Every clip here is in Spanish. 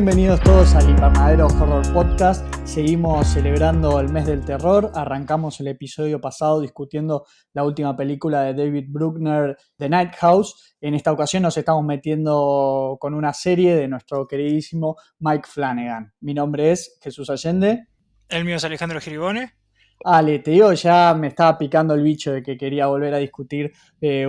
Bienvenidos todos al Invernadero Horror Podcast. Seguimos celebrando el mes del terror. Arrancamos el episodio pasado discutiendo la última película de David Bruckner, The Night House. En esta ocasión nos estamos metiendo con una serie de nuestro queridísimo Mike Flanagan. Mi nombre es Jesús Allende. El mío es Alejandro Giribone. Ale, te digo, ya me estaba picando el bicho de que quería volver a discutir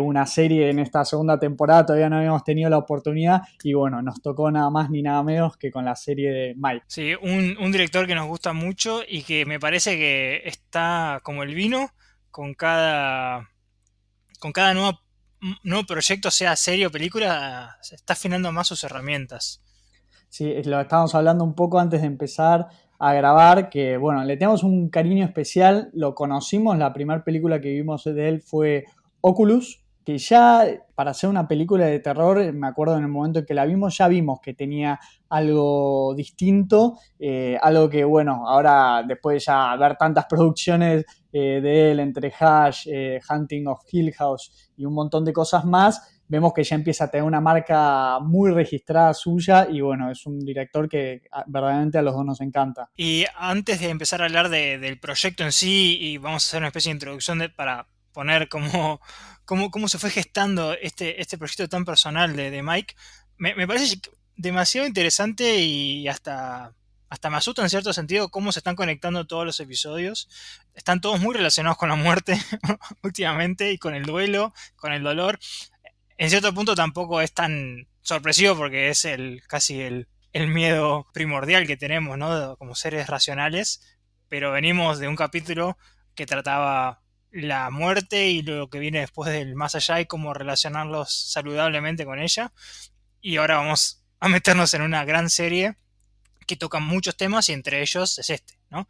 una serie en esta segunda temporada. Todavía no habíamos tenido la oportunidad y bueno, nos tocó nada más ni nada menos que con la serie de Mike. Sí, un director que nos gusta mucho y que me parece que está como el vino con cada nuevo proyecto, sea serie o película, se está afinando más sus herramientas. Sí, lo estábamos hablando un poco antes de empezar a grabar, que bueno, le tenemos un cariño especial, lo conocimos, la primera película que vimos de él fue Oculus, que ya para hacer una película de terror, me acuerdo en el momento en que la vimos, ya vimos que tenía algo distinto, algo que bueno, ahora después de ya ver tantas producciones de él entre Hush, Hunting of Hill House y un montón de cosas más, vemos que ya empieza a tener una marca muy registrada suya y bueno, es un director que verdaderamente a los dos nos encanta. Y antes de empezar a hablar del proyecto en sí, y vamos a hacer una especie de introducción para poner cómo se fue gestando este proyecto tan personal de Mike, me parece demasiado interesante y hasta me asusta en cierto sentido cómo se están conectando todos los episodios. Están todos muy relacionados con la muerte últimamente y con el duelo, con el dolor. En cierto punto tampoco es tan sorpresivo porque es casi el miedo primordial que tenemos, ¿no? Como seres racionales, pero venimos de un capítulo que trataba la muerte y lo que viene después del más allá y cómo relacionarlos saludablemente con ella. Y ahora vamos a meternos en una gran serie que toca muchos temas y entre ellos es este, ¿no?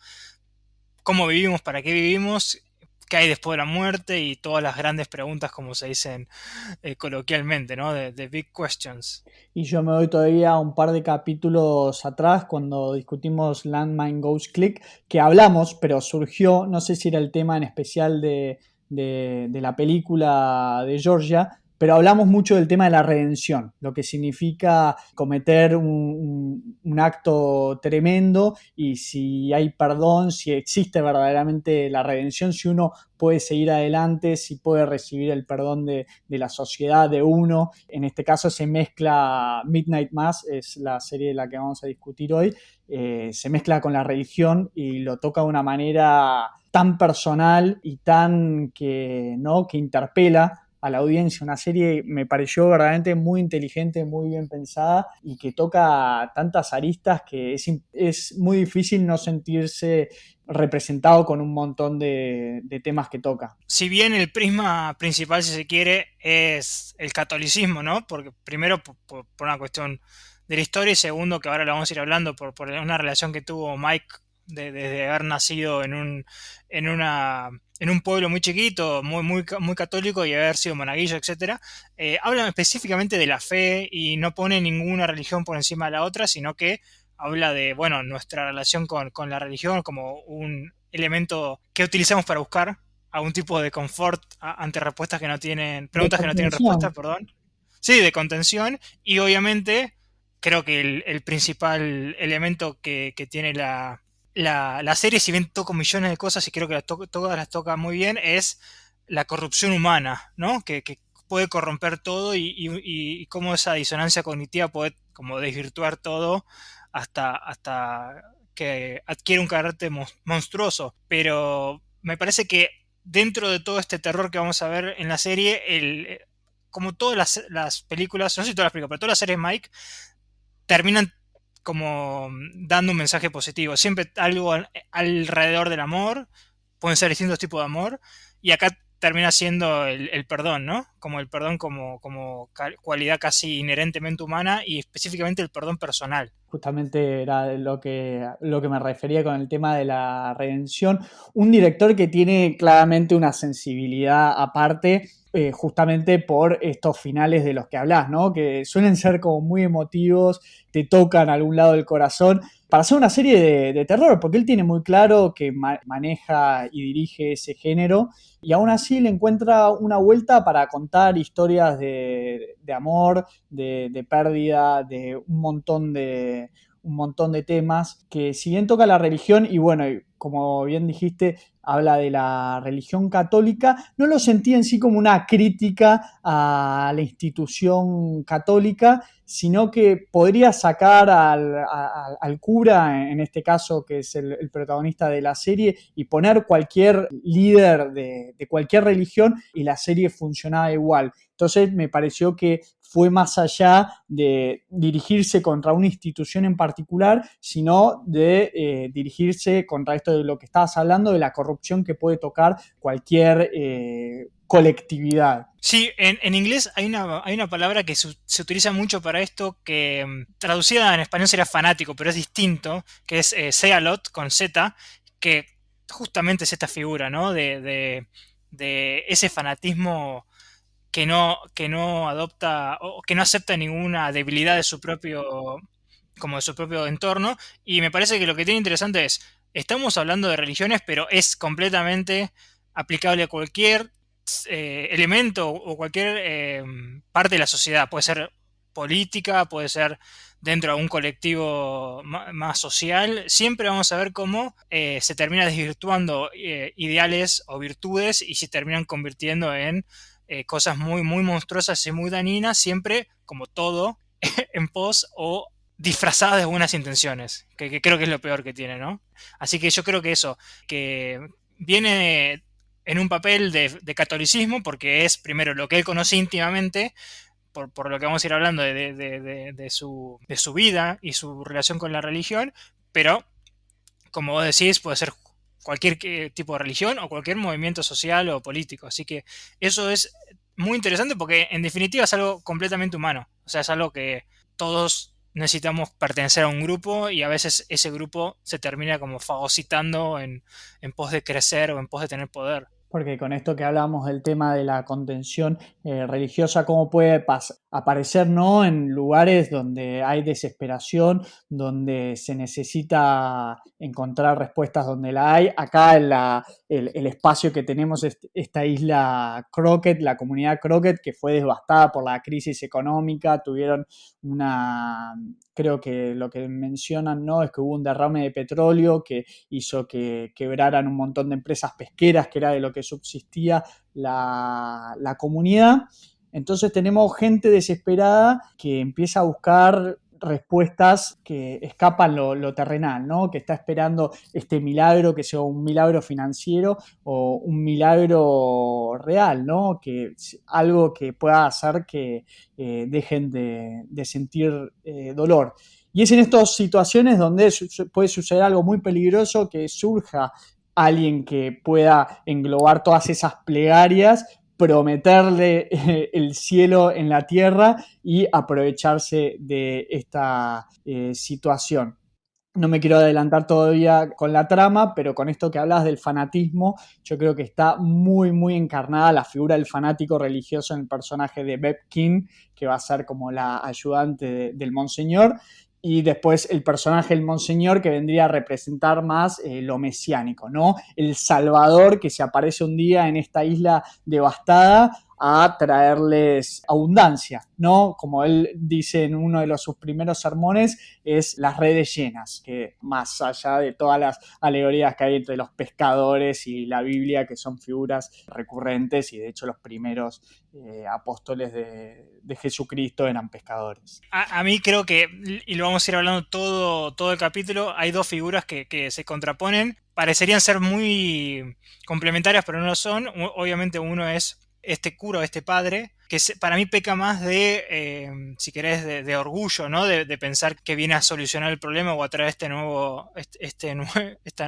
¿Cómo vivimos? ¿Para qué vivimos? ¿Qué hay después de la muerte? Y todas las grandes preguntas, como se dicen coloquialmente, ¿no? De big questions. Y yo me voy todavía un par de capítulos atrás cuando discutimos Landmine Goes Click, que hablamos, pero surgió, no sé si era el tema en especial de la película de Georgia, pero hablamos mucho del tema de la redención, lo que significa cometer un acto tremendo y si hay perdón, si existe verdaderamente la redención, si uno puede seguir adelante, si puede recibir el perdón de la sociedad, de uno. En este caso se mezcla Midnight Mass, es la serie de la que vamos a discutir hoy, se mezcla con la religión y lo toca de una manera tan personal y tan ¿no? que interpela a la audiencia. Una serie me pareció verdaderamente muy inteligente, muy bien pensada y que toca tantas aristas que es muy difícil no sentirse representado con un montón de temas que toca. Si bien el prisma principal, si se quiere, es el catolicismo, ¿no? Porque primero por una cuestión de la historia y segundo, que ahora lo vamos a ir hablando, por una relación que tuvo Mike desde haber nacido en un pueblo muy chiquito, muy católico y haber sido monaguillo, etcétera. Habla específicamente de la fe y no pone ninguna religión por encima de la otra, sino que habla de, bueno, nuestra relación con la religión como un elemento que utilizamos para buscar algún tipo de confort ante respuestas que no tienen, De preguntas que no tienen contención. respuesta, perdón. Sí, de contención y obviamente creo que el principal elemento que tiene la serie, si bien toca millones de cosas y creo que todas las toca muy bien, es la corrupción humana, ¿no? Que puede corromper todo y cómo esa disonancia cognitiva puede como desvirtuar todo hasta que adquiere un carácter monstruoso. Pero me parece que dentro de todo este terror que vamos a ver en la serie, como todas las películas, no sé si todas las películas, pero todas las series Mike terminan como dando un mensaje positivo. Siempre algo alrededor del amor, pueden ser distintos tipos de amor, y acá termina siendo el perdón, ¿no? Como el perdón como cualidad casi inherentemente humana y específicamente el perdón personal. Justamente era lo que me refería con el tema de la redención. Un director que tiene claramente una sensibilidad aparte, justamente por estos finales de los que hablas, ¿no? Que suelen ser como muy emotivos, te tocan a algún lado del corazón. Para hacer una serie de terror, porque él tiene muy claro que maneja y dirige ese género y aún así le encuentra una vuelta para contar historias de amor, de pérdida, de un montón de temas que si bien toca la religión y bueno, como bien dijiste, habla de la religión católica, no lo sentí en sí como una crítica a la institución católica, sino que podría sacar al cura, en este caso que es el protagonista de la serie, y poner cualquier líder de cualquier religión y la serie funcionaba igual. Entonces me pareció que fue más allá de dirigirse contra una institución en particular, sino de dirigirse contra esto de lo que estabas hablando, de la corrupción que puede tocar cualquier colectividad. Sí, en inglés hay una palabra que se utiliza mucho para esto, que traducida en español sería fanático, pero es distinto, que es zealot con Z, que justamente es esta figura, ¿no? De ese fanatismo que no adopta o que no acepta ninguna debilidad de su propio, como de su propio entorno. Y me parece que lo que tiene interesante es, estamos hablando de religiones, pero es completamente aplicable a cualquier elemento o cualquier parte de la sociedad. Puede ser política, puede ser dentro de un colectivo más social. Siempre vamos a ver cómo se termina desvirtuando ideales o virtudes y se terminan convirtiendo en cosas muy monstruosas y muy dañinas, siempre, como todo, en pos o disfrazadas de buenas intenciones, que creo que es lo peor que tiene, ¿no? Así que yo creo que eso, que viene en un papel de catolicismo, porque es primero lo que él conoce íntimamente, por lo que vamos a ir hablando de su vida y su relación con la religión, pero como vos decís, puede ser cualquier tipo de religión o cualquier movimiento social o político. Así que eso es muy interesante porque en definitiva es algo completamente humano. O sea, es algo que todos necesitamos pertenecer a un grupo y a veces ese grupo se termina como fagocitando en pos de crecer o en pos de tener poder. Porque con esto que hablamos del tema de la contención religiosa, cómo puede aparecer, ¿no?, en lugares donde hay desesperación, donde se necesita encontrar respuestas donde la hay. Acá en el espacio que tenemos es esta isla Crockett, la comunidad Crockett, que fue devastada por la crisis económica, tuvieron creo que lo que mencionan, ¿no?, es que hubo un derrame de petróleo que hizo que quebraran un montón de empresas pesqueras, que era de lo que subsistía la comunidad. Entonces tenemos gente desesperada que empieza a buscar respuestas que escapan lo terrenal, ¿no? Que está esperando este milagro, que sea un milagro financiero o un milagro real, ¿no? Que algo que pueda hacer que dejen de sentir dolor. Y es en estas situaciones donde puede suceder algo muy peligroso, que surja alguien que pueda englobar todas esas plegarias, prometerle el cielo en la tierra y aprovecharse de esta situación. No me quiero adelantar todavía con la trama, pero con esto que hablas del fanatismo, yo creo que está muy encarnada la figura del fanático religioso en el personaje de Bev King, que va a ser como la ayudante del Monseñor, y después el personaje del Monseñor, que vendría a representar más lo mesiánico, ¿no? El Salvador que se aparece un día en esta isla devastada a traerles abundancia, ¿no? Como él dice en uno de sus primeros sermones, es las redes llenas, que más allá de todas las alegorías que hay entre los pescadores y la Biblia, que son figuras recurrentes, y de hecho los primeros apóstoles de Jesucristo eran pescadores. A mí creo que, y lo vamos a ir hablando todo el capítulo, hay dos figuras que se contraponen. Parecerían ser muy complementarias, pero no lo son. Obviamente uno es este cura, este padre, que para mí peca más si querés, de orgullo, ¿no? De pensar que viene a solucionar el problema o a traer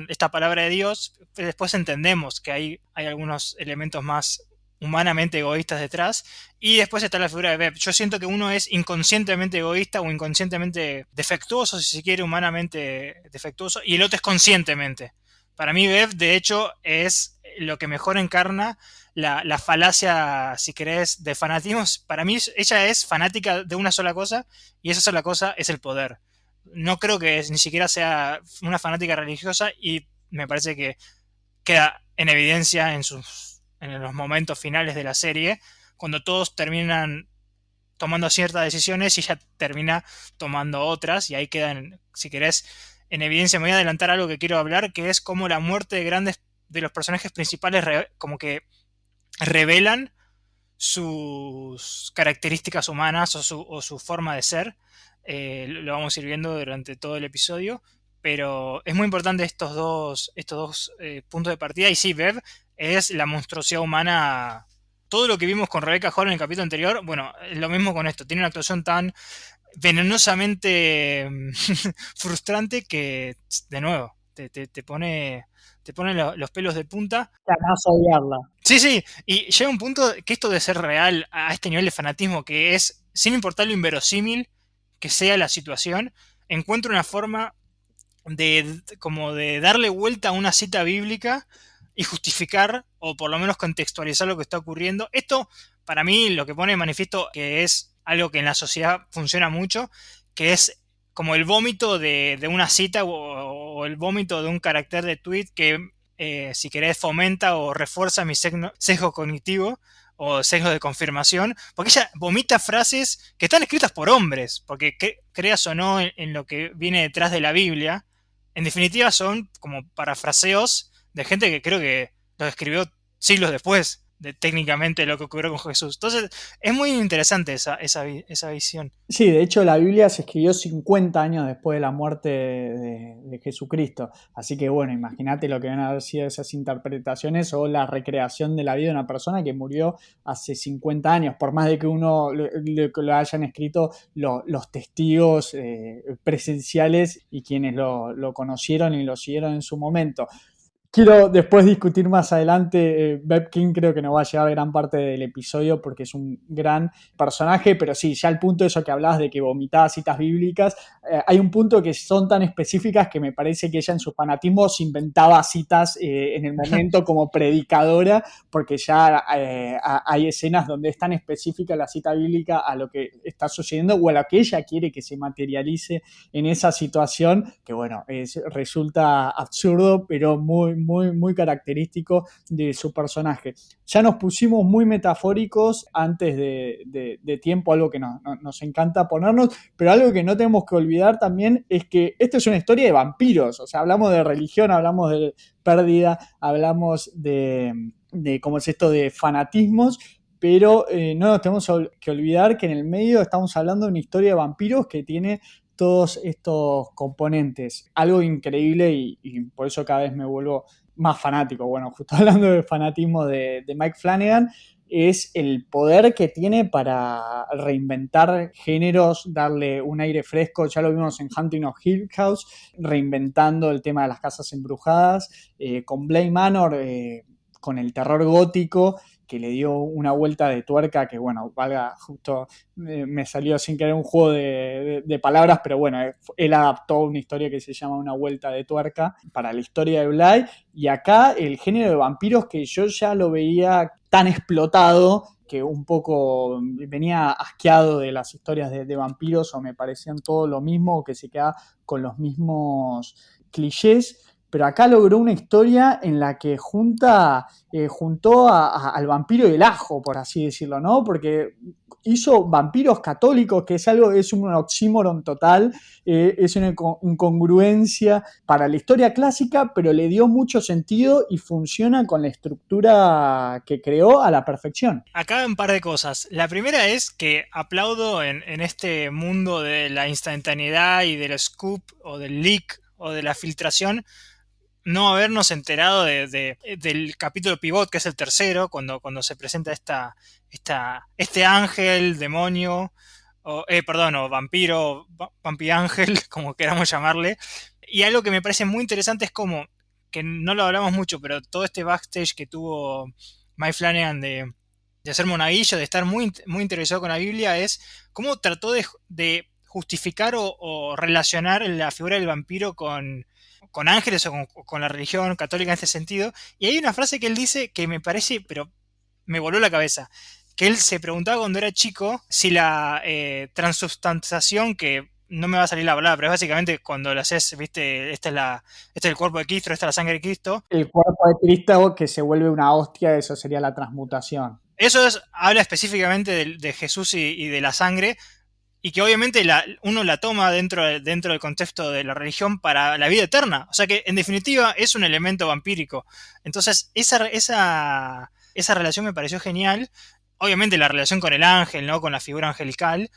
esta palabra de Dios. Después entendemos que hay algunos elementos más humanamente egoístas detrás. Y después está la figura de Beb. Yo siento que uno es inconscientemente egoísta o inconscientemente defectuoso, si se quiere, humanamente defectuoso, y el otro es conscientemente. Para mí Beb, de hecho, es lo que mejor encarna la falacia, si querés, de fanatismo. Para mí ella es fanática de una sola cosa, y esa sola cosa es el poder. No creo que ni siquiera sea una fanática religiosa, y me parece que queda en evidencia en los momentos finales de la serie, cuando todos terminan tomando ciertas decisiones y ella termina tomando otras, y ahí quedan, si querés, en evidencia. Me voy a adelantar algo que quiero hablar, que es como la muerte de grandes de los personajes principales como que revelan sus características humanas o su forma de ser. Lo vamos a ir viendo durante todo el episodio. Pero es muy importante estos dos puntos de partida. Y sí, Bev es la monstruosidad humana. Todo lo que vimos con Rebecca Hall en el capítulo anterior, bueno, es lo mismo con esto. Tiene una actuación tan venenosamente frustrante que, de nuevo, te pone los pelos de punta. Que además odiarla. Sí, sí, y llega un punto que esto de ser real a este nivel de fanatismo, que es, sin importar lo inverosímil que sea la situación, encuentra una forma como de darle vuelta a una cita bíblica y justificar, o por lo menos contextualizar lo que está ocurriendo. Esto, para mí, lo que pone de manifiesto que es algo que en la sociedad funciona mucho, que es como el vómito de una cita o el vómito de un carácter de tweet que, si querés, fomenta o refuerza mi sesgo cognitivo o sesgo de confirmación, porque ella vomita frases que están escritas por hombres, porque creas o no en lo que viene detrás de la Biblia, en definitiva son como parafraseos de gente que creo que lo escribió siglos después de técnicamente lo que ocurrió con Jesús. Entonces es muy interesante esa visión. Sí, de hecho la Biblia se escribió 50 años después de la muerte de Jesucristo. Así que bueno, imagínate lo que van a haber sido esas interpretaciones o la recreación de la vida de una persona que murió hace 50 años, por más de que uno lo hayan escrito los testigos presenciales y quienes lo conocieron y lo siguieron en su momento. Quiero después discutir más adelante. Beb King creo que nos va a llevar gran parte del episodio porque es un gran personaje, pero sí, ya el punto de eso que hablabas de que vomitaba citas bíblicas, hay un punto que son tan específicas que me parece que ella en su fanatismo se inventaba citas en el momento como predicadora, porque ya hay escenas donde es tan específica la cita bíblica a lo que está sucediendo o a lo que ella quiere que se materialice en esa situación, que bueno, resulta absurdo, pero muy característico de su personaje. Ya nos pusimos muy metafóricos antes de tiempo, algo que nos encanta ponernos, pero algo que no tenemos que olvidar también es que esto es una historia de vampiros, o sea, hablamos de religión, hablamos de pérdida, hablamos de cómo es esto de fanatismos, pero no nos tenemos que olvidar que en el medio estamos hablando de una historia de vampiros que tiene todos estos componentes. Algo increíble y por eso cada vez me vuelvo más fanático. Bueno, justo hablando de fanatismo de Mike Flanagan, es el poder que tiene para reinventar géneros, darle un aire fresco. Ya lo vimos en Hunting of Hill House, reinventando el tema de las casas embrujadas, con Bly Manor, con el terror gótico, que le dio una vuelta de tuerca que, bueno, valga, justo me salió sin querer un juego de palabras, pero bueno, él adaptó una historia que se llama Una vuelta de tuerca para la historia de Bly, y acá el género de vampiros que yo ya lo veía tan explotado, que un poco venía asqueado de las historias de vampiros o me parecían todo lo mismo, que se queda con los mismos clichés, pero acá logró una historia en la que juntó al vampiro y el ajo, por así decirlo, ¿no? Porque hizo vampiros católicos, que es un oxímoron total, es una incongruencia para la historia clásica, pero le dio mucho sentido y funciona con la estructura que creó a la perfección. Acá un par de cosas. La primera es que aplaudo en este mundo de la instantaneidad y del scoop o del leak o de la filtración no habernos enterado del capítulo pivot, que es el tercero, cuando se presenta este ángel, demonio, perdón, o vampiro, vampi ángel, como queramos llamarle. Y algo que me parece muy interesante es como, que no lo hablamos mucho, pero todo este backstage que tuvo Mike Flanagan de hacer monaguillo, de estar muy interesado con la Biblia, es cómo trató de justificar o relacionar la figura del vampiro con ángeles o con la religión católica en este sentido. Y hay una frase que él dice que me parece, pero me voló la cabeza, que él se preguntaba cuando era chico si la transubstanciación, que no me va a salir la palabra, pero es básicamente cuando lo haces, viste, este es el cuerpo de Cristo, esta es la sangre de Cristo. El cuerpo de Cristo que se vuelve una hostia, eso sería la transmutación. habla específicamente de Jesús y de la sangre, y que obviamente uno la toma dentro del contexto de la religión para la vida eterna. O sea que en definitiva es un elemento vampírico. Entonces esa relación me pareció genial. Obviamente la relación con el ángel, ¿no? Con la figura angelical,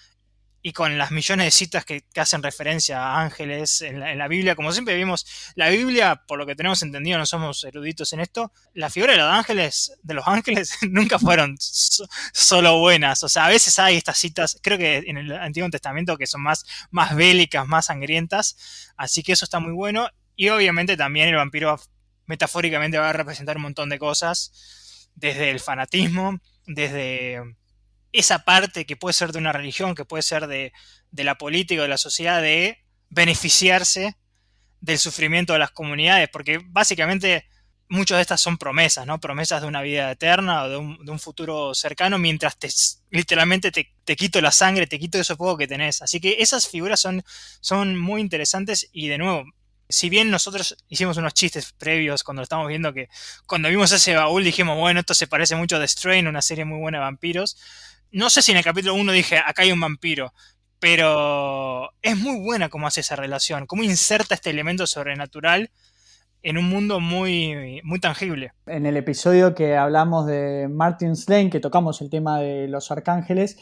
y con las millones de citas que hacen referencia a ángeles en la Biblia. Como siempre vimos, la Biblia, por lo que tenemos entendido, no somos eruditos en esto, la figura de los ángeles nunca fueron solo buenas. O sea, a veces hay estas citas, creo que en el Antiguo Testamento, que son más bélicas, más sangrientas, así que eso está muy bueno. Y obviamente también el vampiro metafóricamente va a representar un montón de cosas, desde el fanatismo, desde esa parte que puede ser de una religión, que puede ser de la política o de la sociedad, de beneficiarse del sufrimiento de las comunidades, porque básicamente muchas de estas son promesas, ¿no? Promesas de una vida eterna o de un futuro cercano, mientras literalmente te quito la sangre, te quito ese fuego que tenés. Así que esas figuras son muy interesantes, y de nuevo, si bien nosotros hicimos unos chistes previos cuando lo estábamos viendo, que cuando vimos ese baúl dijimos, bueno, esto se parece mucho a The Strain, una serie muy buena de vampiros. No sé si en el capítulo 1 dije, acá hay un vampiro, pero es muy buena cómo hace esa relación, cómo inserta este elemento sobrenatural en un mundo muy tangible. En el episodio que hablamos de Martin Slane, que tocamos el tema de los arcángeles,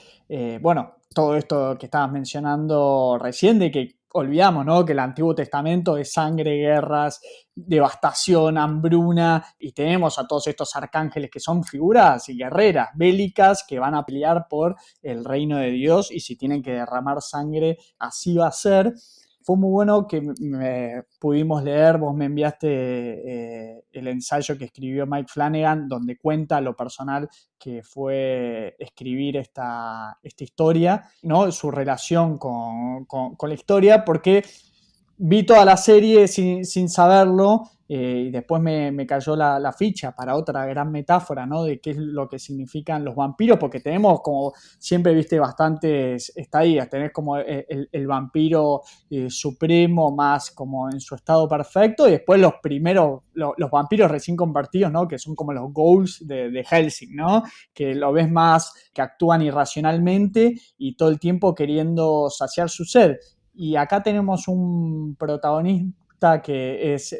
bueno, todo esto que estabas mencionando recién, de que olvidamos, ¿no? Que el Antiguo Testamento es sangre, guerras, devastación, hambruna, y tenemos a todos estos arcángeles que son figuras y guerreras bélicas que van a pelear por el reino de Dios, y si tienen que derramar sangre, así va a ser. Fue muy bueno que pudimos leer, vos me enviaste el ensayo que escribió Mike Flanagan, donde cuenta lo personal que fue escribir esta historia, ¿no? Su relación con la historia, porque vi toda la serie sin saberlo, y después me cayó la ficha para otra gran metáfora, ¿no? De qué es lo que significan los vampiros, porque tenemos, como siempre viste, bastantes estadías. Tenés como el vampiro supremo, más como en su estado perfecto, y después los primeros, los vampiros recién convertidos, ¿no? Que son como los ghouls de Helsing, ¿no? Que lo ves más que actúan irracionalmente y todo el tiempo queriendo saciar su sed. Y acá tenemos un protagonista que es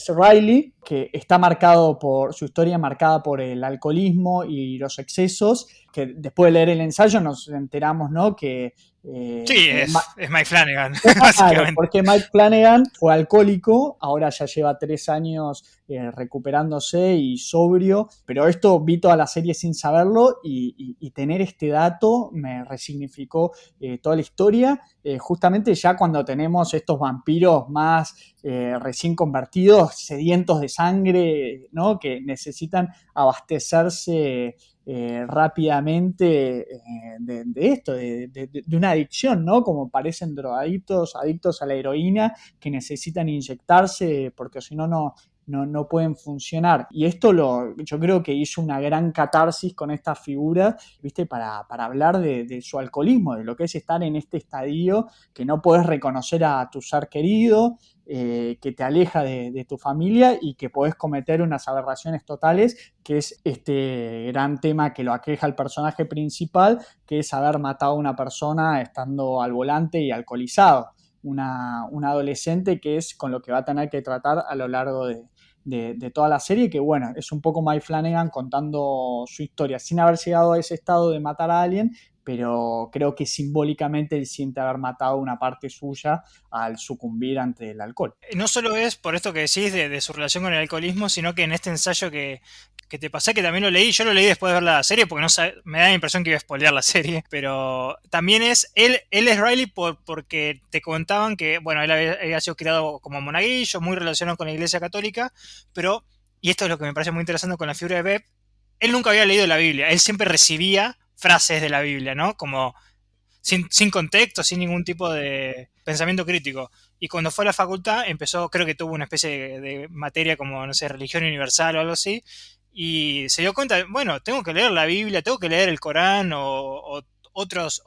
Riley, que está marcado por su historia, marcada por el alcoholismo y los excesos, que después de leer el ensayo nos enteramos, ¿no? Que Sí, es Mike Flanagan, claro, básicamente. porque Mike Flanagan fue alcohólico, ahora ya lleva 3 años recuperándose y sobrio, pero esto vi toda la serie sin saberlo, y tener este dato me resignificó toda la historia, justamente ya cuando tenemos estos vampiros más recién convertidos, sedientos de sangre, ¿no? Que necesitan abastecerse rápidamente de esto, de una adicción, ¿no? Como parecen drogadictos, adictos a la heroína, que necesitan inyectarse porque si no, no pueden funcionar. Y esto yo creo que hizo una gran catarsis con esta figura, ¿viste? Para hablar de su alcoholismo, de lo que es estar en este estadio que no podés reconocer a tu ser querido, que te aleja de tu familia y que podés cometer unas aberraciones totales, que es este gran tema que lo aqueja al personaje principal, que es haber matado a una persona estando al volante y alcoholizado. Una adolescente, que es con lo que va a tener que tratar a lo largo de toda la serie, que bueno, es un poco Mike Flanagan contando su historia, sin haber llegado a ese estado de matar a alguien, pero creo que simbólicamente él siente haber matado una parte suya al sucumbir ante el alcohol. No solo es por esto que decís de su relación con el alcoholismo, sino que en este ensayo que te pasé, que también lo leí, yo lo leí después de ver la serie, porque no me da la impresión que iba a spoilear la serie, pero también él es Riley porque te contaban que, bueno, él había sido criado como monaguillo, muy relacionado con la Iglesia Católica, pero, y esto es lo que me parece muy interesante con la figura de Beb, él nunca había leído la Biblia, él siempre recibía frases de la Biblia, ¿no? Como sin contexto, sin ningún tipo de pensamiento crítico. Y cuando fue a la facultad empezó, creo que tuvo una especie de materia como, no sé, religión universal o algo así, y se dio cuenta, bueno, tengo que leer la Biblia, tengo que leer el Corán o otros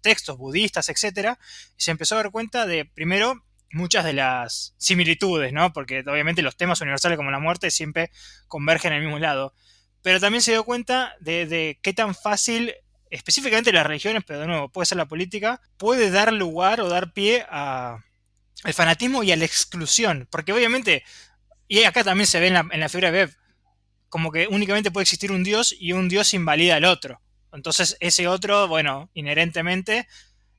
textos budistas, etcétera. Y se empezó a dar cuenta de, primero, muchas de las similitudes, ¿no? Porque obviamente los temas universales como la muerte siempre convergen en el mismo lado. pero también se dio cuenta de qué tan fácil, específicamente las religiones, pero de nuevo, puede ser la política, puede dar lugar o dar pie al fanatismo y a la exclusión. Porque obviamente, y acá también se ve en la figura de Bev, como que únicamente puede existir un dios y un dios invalida al otro. Entonces ese otro, bueno, inherentemente,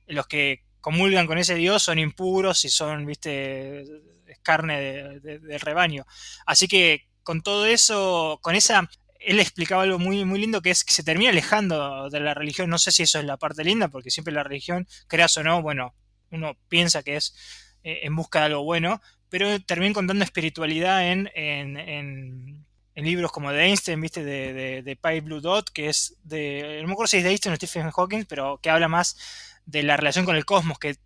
los que comulgan con ese dios son impuros y son, viste, es carne del rebaño. Así que con todo eso, con esa, él explicaba algo muy, muy lindo, que es que se termina alejando de la religión. No sé si eso es la parte linda, porque siempre la religión, creas o no, bueno, uno piensa que es en busca de algo bueno, pero termina encontrando espiritualidad en libros como de Einstein, ¿viste? De Pale Blue Dot, que es de. No me acuerdo si es de Einstein o Stephen Hawking, pero que habla más de la relación con el cosmos, que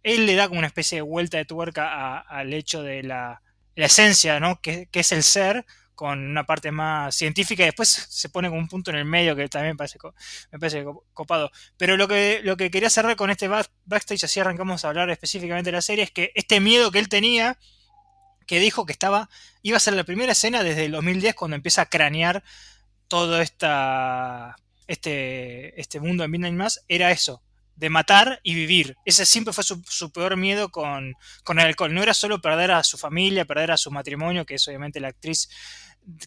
él le da como una especie de vuelta de tuerca al hecho de la esencia, ¿no? Que es el ser, con una parte más científica, y después se pone como un punto en el medio que también me parece copado. Pero lo que quería cerrar con este backstage, así arrancamos a hablar específicamente de la serie, es que este miedo que él tenía, que dijo que iba a ser la primera escena desde el 2010 cuando empieza a cranear todo este mundo de Midnight Mass, era eso, de matar y vivir. Ese siempre fue su peor miedo con el alcohol. No era solo perder a su familia, perder a su matrimonio, que es obviamente la actriz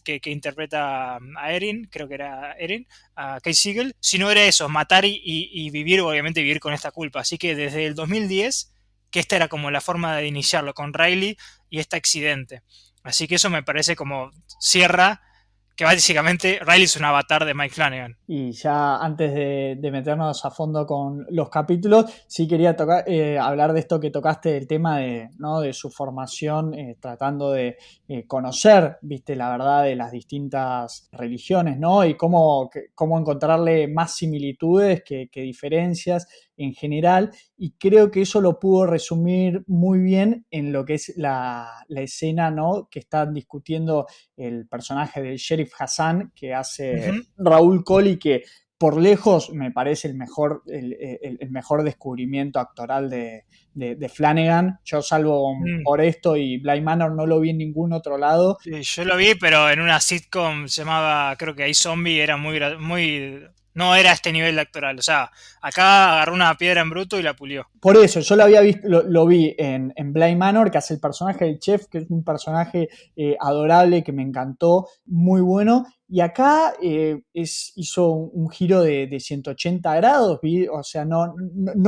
que interpreta a Erin, creo que era Erin, a Kate Siegel, sino era eso, matar y vivir, obviamente vivir con esta culpa. Así que desde el 2010, que esta era como la forma de iniciarlo, con Riley y este accidente. Así que eso me parece como cierra que básicamente Riley es un avatar de Mike Flanagan. Y ya antes de meternos a fondo con los capítulos, sí quería hablar de esto que tocaste, el tema de, ¿no? de su formación, tratando de conocer, viste, la verdad de las distintas religiones, ¿no? Y cómo encontrarle más similitudes que diferencias en general. Y creo que eso lo pudo resumir muy bien en lo que es la escena, ¿no? Que están discutiendo el personaje del sheriff Hassan que hace Ujú. Raúl Colli, que por lejos me parece el mejor descubrimiento actoral de Flanagan. Yo, salvo Mm. por esto y Bly Manor, no lo vi en ningún otro lado. Sí, yo lo vi, pero en una sitcom se llamaba, creo que ahí Zombie, era muy, no era este nivel de actoral. O sea, acá agarró una piedra en bruto y la pulió. Por eso, yo lo había visto, lo vi en Bly Manor, que hace el personaje del chef, que es un personaje adorable, que me encantó, muy bueno. Y acá hizo un giro de 180 grados, o sea, no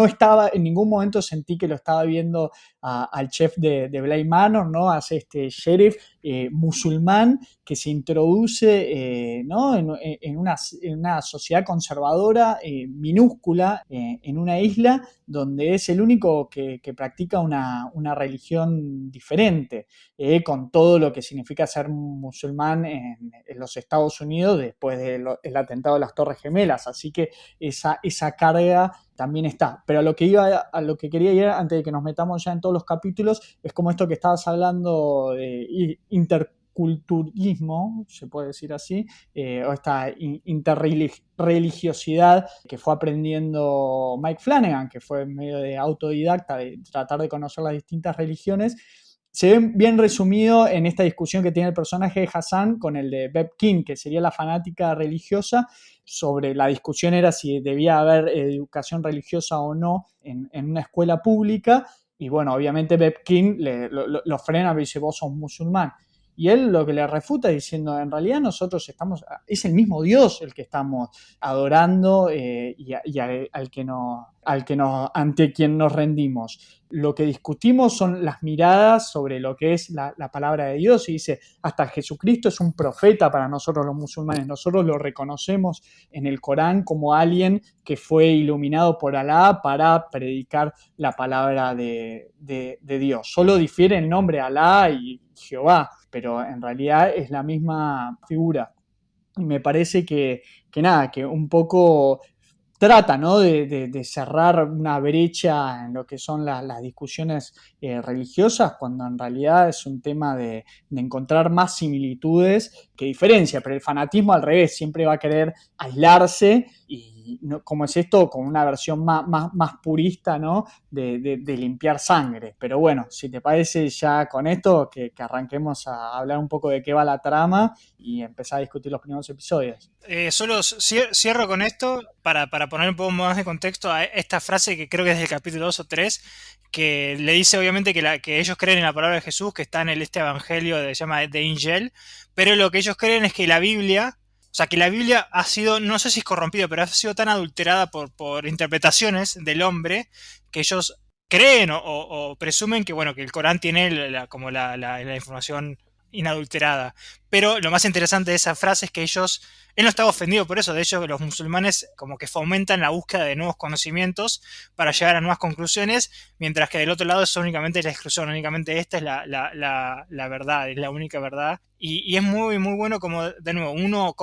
estaba, en ningún momento sentí que lo estaba viendo al chef de Bly Manor, ¿no? Hace este sheriff musulmán que se introduce ¿no? en una sociedad conservadora minúscula, en una isla donde es el único que practica una religión diferente, con todo lo que significa ser musulmán en los Estados Unidos después del atentado de las Torres Gemelas. Así que esa carga también está. Pero a lo que quería ir antes de que nos metamos ya en todos los capítulos es como esto que estabas hablando de interculturismo, se puede decir así, o esta interreligiosidad que fue aprendiendo Mike Flanagan, que fue medio de autodidacta, de tratar de conocer las distintas religiones. Se ve bien resumido en esta discusión que tiene el personaje de Hassan con el de Beb King, que sería la fanática religiosa. Sobre la discusión era si debía haber educación religiosa o no en una escuela pública. Y bueno, obviamente Beb King lo frena y dice: vos sos musulmán. Y él lo que le refuta diciendo: en realidad nosotros es el mismo Dios el que estamos adorando, ante quien nos rendimos. Lo que discutimos son las miradas sobre lo que es la palabra de Dios, y dice: hasta Jesucristo es un profeta para nosotros los musulmanes. Nosotros lo reconocemos en el Corán como alguien que fue iluminado por Alá para predicar la palabra de Dios. Solo difiere el nombre Alá y Jehová, pero en realidad es la misma figura. Y me parece que un poco trata, ¿no? de cerrar una brecha en lo que son las discusiones religiosas, cuando en realidad es un tema de encontrar más similitudes que diferencias. Pero el fanatismo, al revés, siempre va a querer aislarse y no, como es esto, con una versión más purista, ¿no? De limpiar sangre. Pero bueno, si te parece ya con esto, que arranquemos a hablar un poco de qué va la trama y empezar a discutir los primeros episodios. Solo cierro con esto para poner un poco más de contexto a esta frase que creo que es del capítulo 2 o 3, que le dice obviamente que ellos creen en la palabra de Jesús, que está en este evangelio se llama de Ingel, pero lo que ellos creen es que la Biblia, o sea, que la Biblia ha sido, no sé si es corrompida, pero ha sido tan adulterada por interpretaciones del hombre que ellos creen o presumen que, bueno, que el Corán tiene como la información inadulterada. Pero lo más interesante de esa frase es que él no estaba ofendido por eso. De hecho, los musulmanes como que fomentan la búsqueda de nuevos conocimientos para llegar a nuevas conclusiones, mientras que del otro lado es únicamente la exclusión, únicamente esta es la verdad, es la única verdad. Y es muy, muy bueno como, de nuevo, uno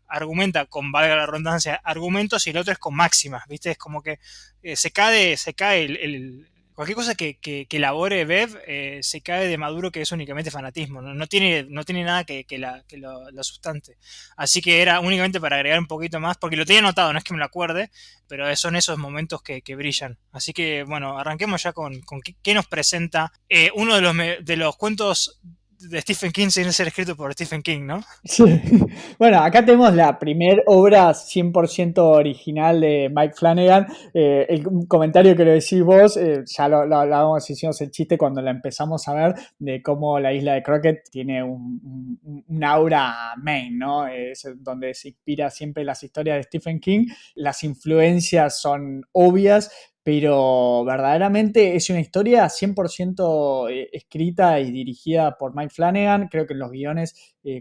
argumenta con, valga la redundancia, argumentos y el otro es con máximas, ¿viste? Es como que se cae cualquier cosa que elabore Bev se cae de Maduro, que es únicamente fanatismo, no tiene nada que lo sustante. Así que era únicamente para agregar un poquito más, porque lo tenía anotado, no es que me lo acuerde, pero son esos momentos que brillan. Así que bueno, arranquemos ya con qué nos presenta uno de los cuentos de Stephen King sin ser escrito por Stephen King, ¿no? Sí. Bueno, acá tenemos la primer obra 100% original de Mike Flanagan. El comentario que lo decís vos, ya lo hablábamos, hicimos el chiste cuando la empezamos a ver, de cómo la isla de Crockett tiene un aura main, ¿no? Es donde se inspira siempre las historias de Stephen King. Las influencias son obvias, pero verdaderamente es una historia 100% escrita y dirigida por Mike Flanagan. Creo que en los guiones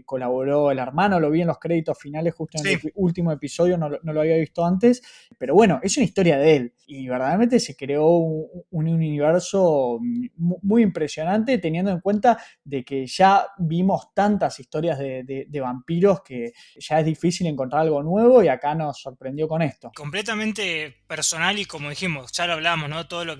colaboró el hermano, lo vi en los créditos finales justo en Sí, el último episodio, no lo había visto antes, pero bueno, es una historia de él y verdaderamente se creó un universo muy impresionante, teniendo en cuenta de que ya vimos tantas historias de vampiros que ya es difícil encontrar algo nuevo y acá nos sorprendió con esto. completamente personal y como dijimos, ya lo hablamos, ¿no? Todo lo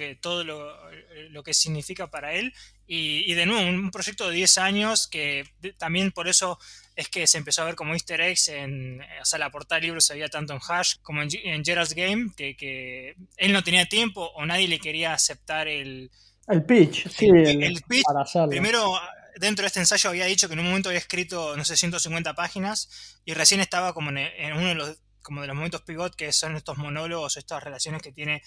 que significa para él. Y de nuevo, un proyecto de 10 años que también por eso es que se empezó a ver como easter eggs o sea, la portada del libro se veía tanto en Hash como en Gerald's Game, que él no tenía tiempo o nadie le quería aceptar El pitch, sí, el pitch. para hacerlo. Primero, dentro de este ensayo había dicho que en un momento había escrito, no sé, 150 páginas y recién estaba como en uno como de los momentos pivot, que son estos monólogos, estas relaciones que tiene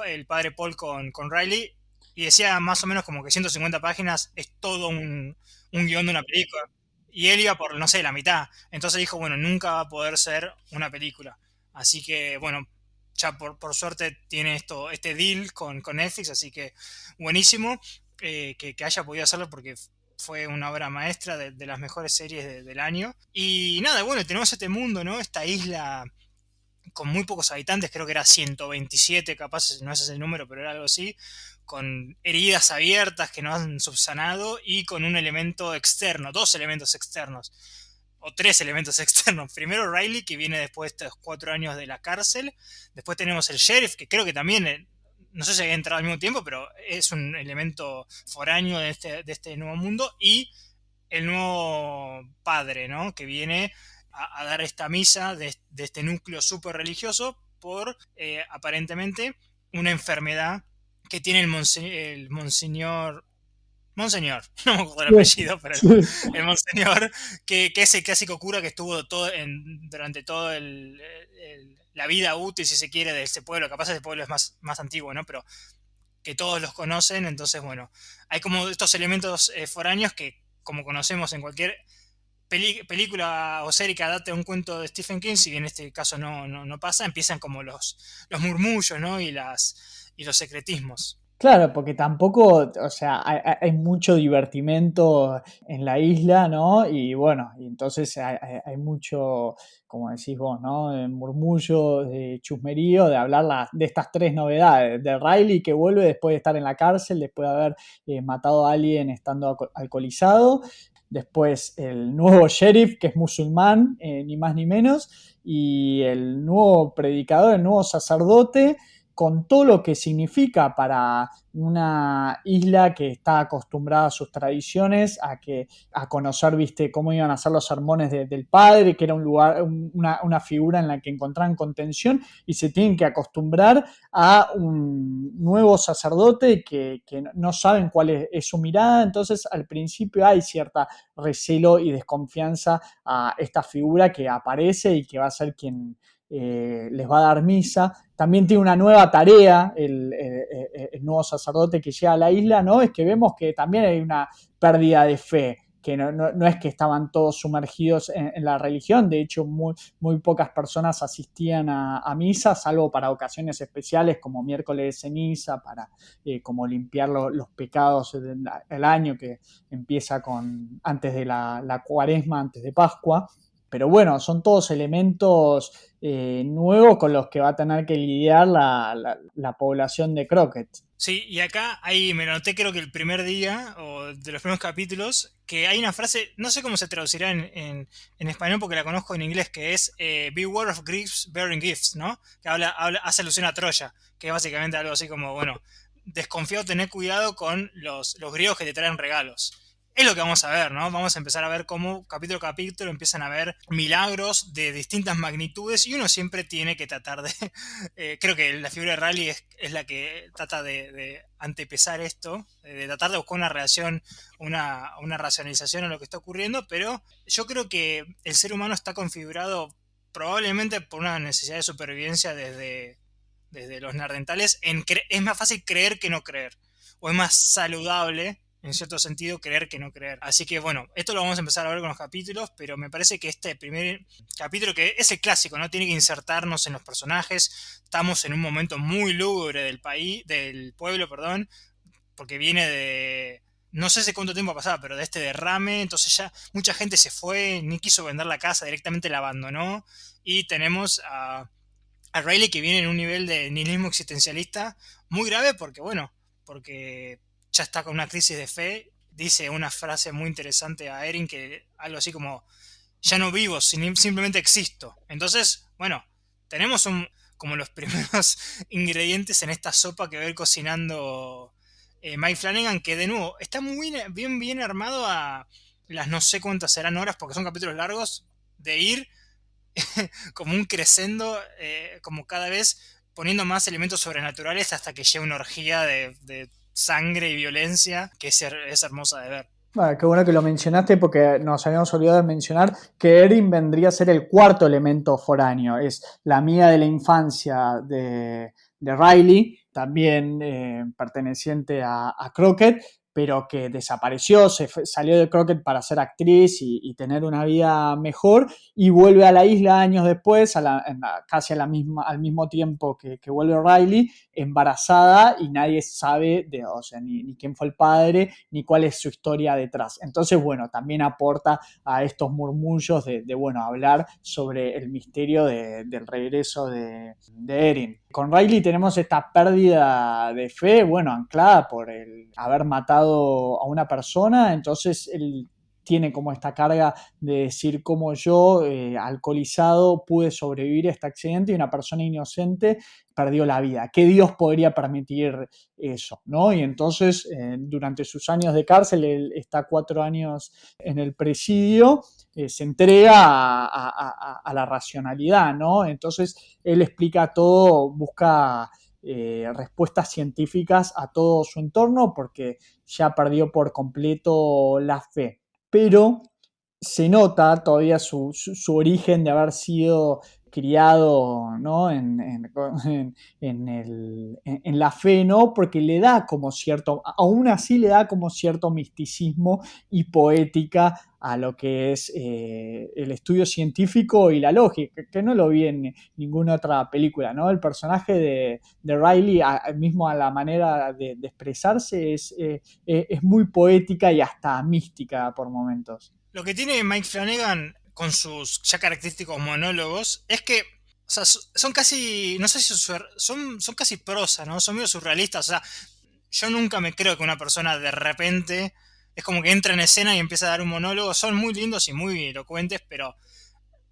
el padre Paul con Riley, y decía más o menos como que 150 páginas es todo un guión de una película. Y él iba por, no sé, la mitad. Entonces dijo, bueno, nunca va a poder ser una película. Así que, bueno, ya por suerte tiene este deal con Netflix, así que buenísimo que haya podido hacerlo porque fue una obra maestra de las mejores series del año. Y nada, bueno, tenemos este mundo, ¿no? Esta isla con muy pocos habitantes, creo que era 127, capaz no ese es el número, pero era algo así, con heridas abiertas que no han subsanado y con un elemento externo, dos elementos externos, o tres elementos externos. Primero Riley, que viene después de estos 4 años de la cárcel. Después tenemos el sheriff, que creo que también, no sé si había entrado al mismo tiempo, pero es un elemento foráneo de este nuevo mundo. Y el nuevo padre, ¿no? Que viene a dar esta misa de este núcleo súper religioso por aparentemente una enfermedad que tiene el monseñor. Monseñor, no me acuerdo el apellido, pero Sí, el monseñor, que es el clásico cura que estuvo durante todo la vida útil, si se quiere, de ese pueblo. Capaz ese pueblo es más antiguo, ¿no? Pero que todos los conocen, entonces, bueno, hay como estos elementos foráneos que, como conocemos en cualquier película o serie que adapte a un cuento de Stephen King, si bien en este caso no pasa, empiezan como los murmullos, ¿no? Y los secretismos. claro, porque tampoco, o sea, hay mucho divertimento en la isla, ¿no? Y bueno, y entonces hay mucho, como decís vos, ¿no? De murmullo, de chusmerío, de hablar de estas tres novedades. De Riley que vuelve después de estar en la cárcel, después de haber matado a alguien estando alcoholizado. Después el nuevo sheriff, que es musulmán, ni más ni menos. Y el nuevo predicador, el nuevo sacerdote con todo lo que significa para una isla que está acostumbrada a sus tradiciones, a conocer, viste, cómo iban a ser los sermones del padre, que era un lugar, una figura en la que encontraban contención, y se tienen que acostumbrar a un nuevo sacerdote que no saben cuál es su mirada. Entonces al principio hay cierta recelo y desconfianza a esta figura que aparece y que va a ser quien les va a dar misa. También tiene una nueva tarea el nuevo sacerdote que llega a la isla, ¿no? Es que vemos que también hay una pérdida de fe, que no es que estaban todos sumergidos en la religión. De hecho muy pocas personas asistían a misa, salvo para ocasiones especiales como miércoles de ceniza, para como limpiar los pecados del año, que empieza antes de la cuaresma, antes de Pascua. Pero bueno, son todos elementos nuevos con los que va a tener que lidiar la población de Crockett. Sí, y acá ahí me noté, creo que el primer día o de los primeros capítulos, que hay una frase, no sé cómo se traducirá en español porque la conozco en inglés, que es Beware of Greeks bearing gifts, ¿no? Que hace alusión a Troya, que es básicamente algo así como, bueno, desconfiado, tener cuidado con los griegos que te traen regalos. Es lo que vamos a ver, ¿no? Vamos a empezar a ver cómo capítulo a capítulo empiezan a ver milagros de distintas magnitudes y uno siempre tiene que tratar de... creo que la figura de Riley es la que trata de antepesar esto, de tratar de buscar una reacción, una racionalización a lo que está ocurriendo, pero yo creo que el ser humano está configurado probablemente por una necesidad de supervivencia desde los neandertales. Es más fácil creer que no creer, o es más saludable en cierto sentido creer que no creer. Así que bueno, esto lo vamos a empezar a ver con los capítulos, pero me parece que este primer capítulo, que es el clásico, ¿no? Tiene que insertarnos en los personajes. Estamos en un momento muy lúgubre del pueblo, perdón, porque viene de... No sé hace cuánto tiempo ha pasado, pero de este derrame, entonces ya mucha gente se fue, ni quiso vender la casa, directamente la abandonó. Y tenemos a Riley que viene en un nivel de nihilismo existencialista muy grave porque ya está con una crisis de fe. Dice una frase muy interesante a Erin, que algo así como, ya no vivo, simplemente existo. Entonces, bueno, tenemos como los primeros ingredientes en esta sopa que va a ir cocinando Mike Flanagan, que de nuevo está muy bien armado a las no sé cuántas serán horas, porque son capítulos largos, de ir como un crescendo, como cada vez poniendo más elementos sobrenaturales hasta que llega una orgía de sangre y violencia que es hermosa de ver. Bueno, qué bueno que lo mencionaste porque nos habíamos olvidado de mencionar que Erin vendría a ser el cuarto elemento foráneo. Es la amiga de la infancia de Riley, también perteneciente a Crockett, pero que desapareció, salió de Crockett para ser actriz y tener una vida mejor, y vuelve a la isla años después, casi al mismo tiempo que vuelve Riley, embarazada, y nadie sabe, o sea, ni quién fue el padre, ni cuál es su historia detrás. Entonces, bueno, también aporta a estos murmullos bueno, hablar sobre el misterio del regreso de Erin. Con Riley tenemos esta pérdida de fe, bueno, anclada por el haber matado a una persona. Entonces él tiene como esta carga de decir cómo yo, alcoholizado, pude sobrevivir a este accidente y una persona inocente perdió la vida. ¿Qué Dios podría permitir eso, ¿no? Y entonces, durante sus años de cárcel, él está 4 años en el presidio, se entrega a la racionalidad, ¿no? Entonces, él explica todo, busca respuestas científicas a todo su entorno porque ya perdió por completo la fe. Pero se nota todavía su origen de haber sido criado, ¿no? En la fe, ¿no? Porque le da como cierto, aún así le da como cierto misticismo y poética a lo que es el estudio científico y la lógica, que no lo vi en ninguna otra película, ¿no? El personaje de Riley, mismo a la manera de expresarse, es muy poética y hasta mística por momentos. Lo que tiene Mike Flanagan con sus ya característicos monólogos es que, o sea, son casi, no sé si son casi prosa, ¿no? Son medio surrealistas. O sea, yo nunca me creo que una persona de repente es como que entra en escena y empieza a dar un monólogo. Son muy lindos y muy elocuentes, pero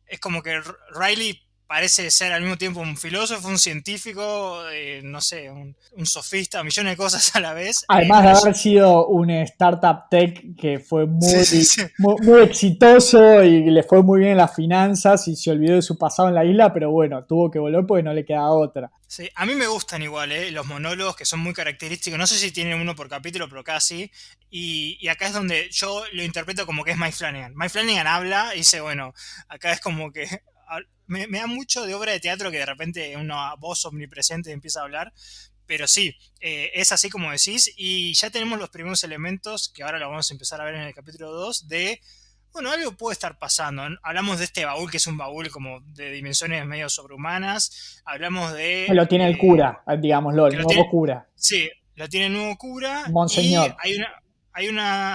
es como que Riley parece ser al mismo tiempo un filósofo, un científico, no sé, un sofista, millones de cosas a la vez, Además de pero haber sido un startup tech que fue sí, sí, sí. muy exitoso y le fue muy bien en las finanzas y se olvidó de su pasado en la isla, pero bueno, tuvo que volver porque no le quedaba otra. Sí, a mí me gustan igual, los monólogos que son muy característicos. No sé si tienen uno por capítulo, pero casi. Y acá es donde yo lo interpreto como que es Mike Flanagan. Mike Flanagan habla y dice, bueno, acá es como que me da mucho de obra de teatro que de repente una voz omnipresente empieza a hablar. Pero sí, es así como decís. Y ya tenemos los primeros elementos que ahora lo vamos a empezar a ver en el capítulo 2 de bueno, algo puede estar pasando. Hablamos de este baúl, que es un baúl como de dimensiones medio sobrehumanas. Hablamos Que de lo tiene el cura, digámoslo, el que lo nuevo tiene, cura, sí, lo tiene el nuevo cura y Monseñor.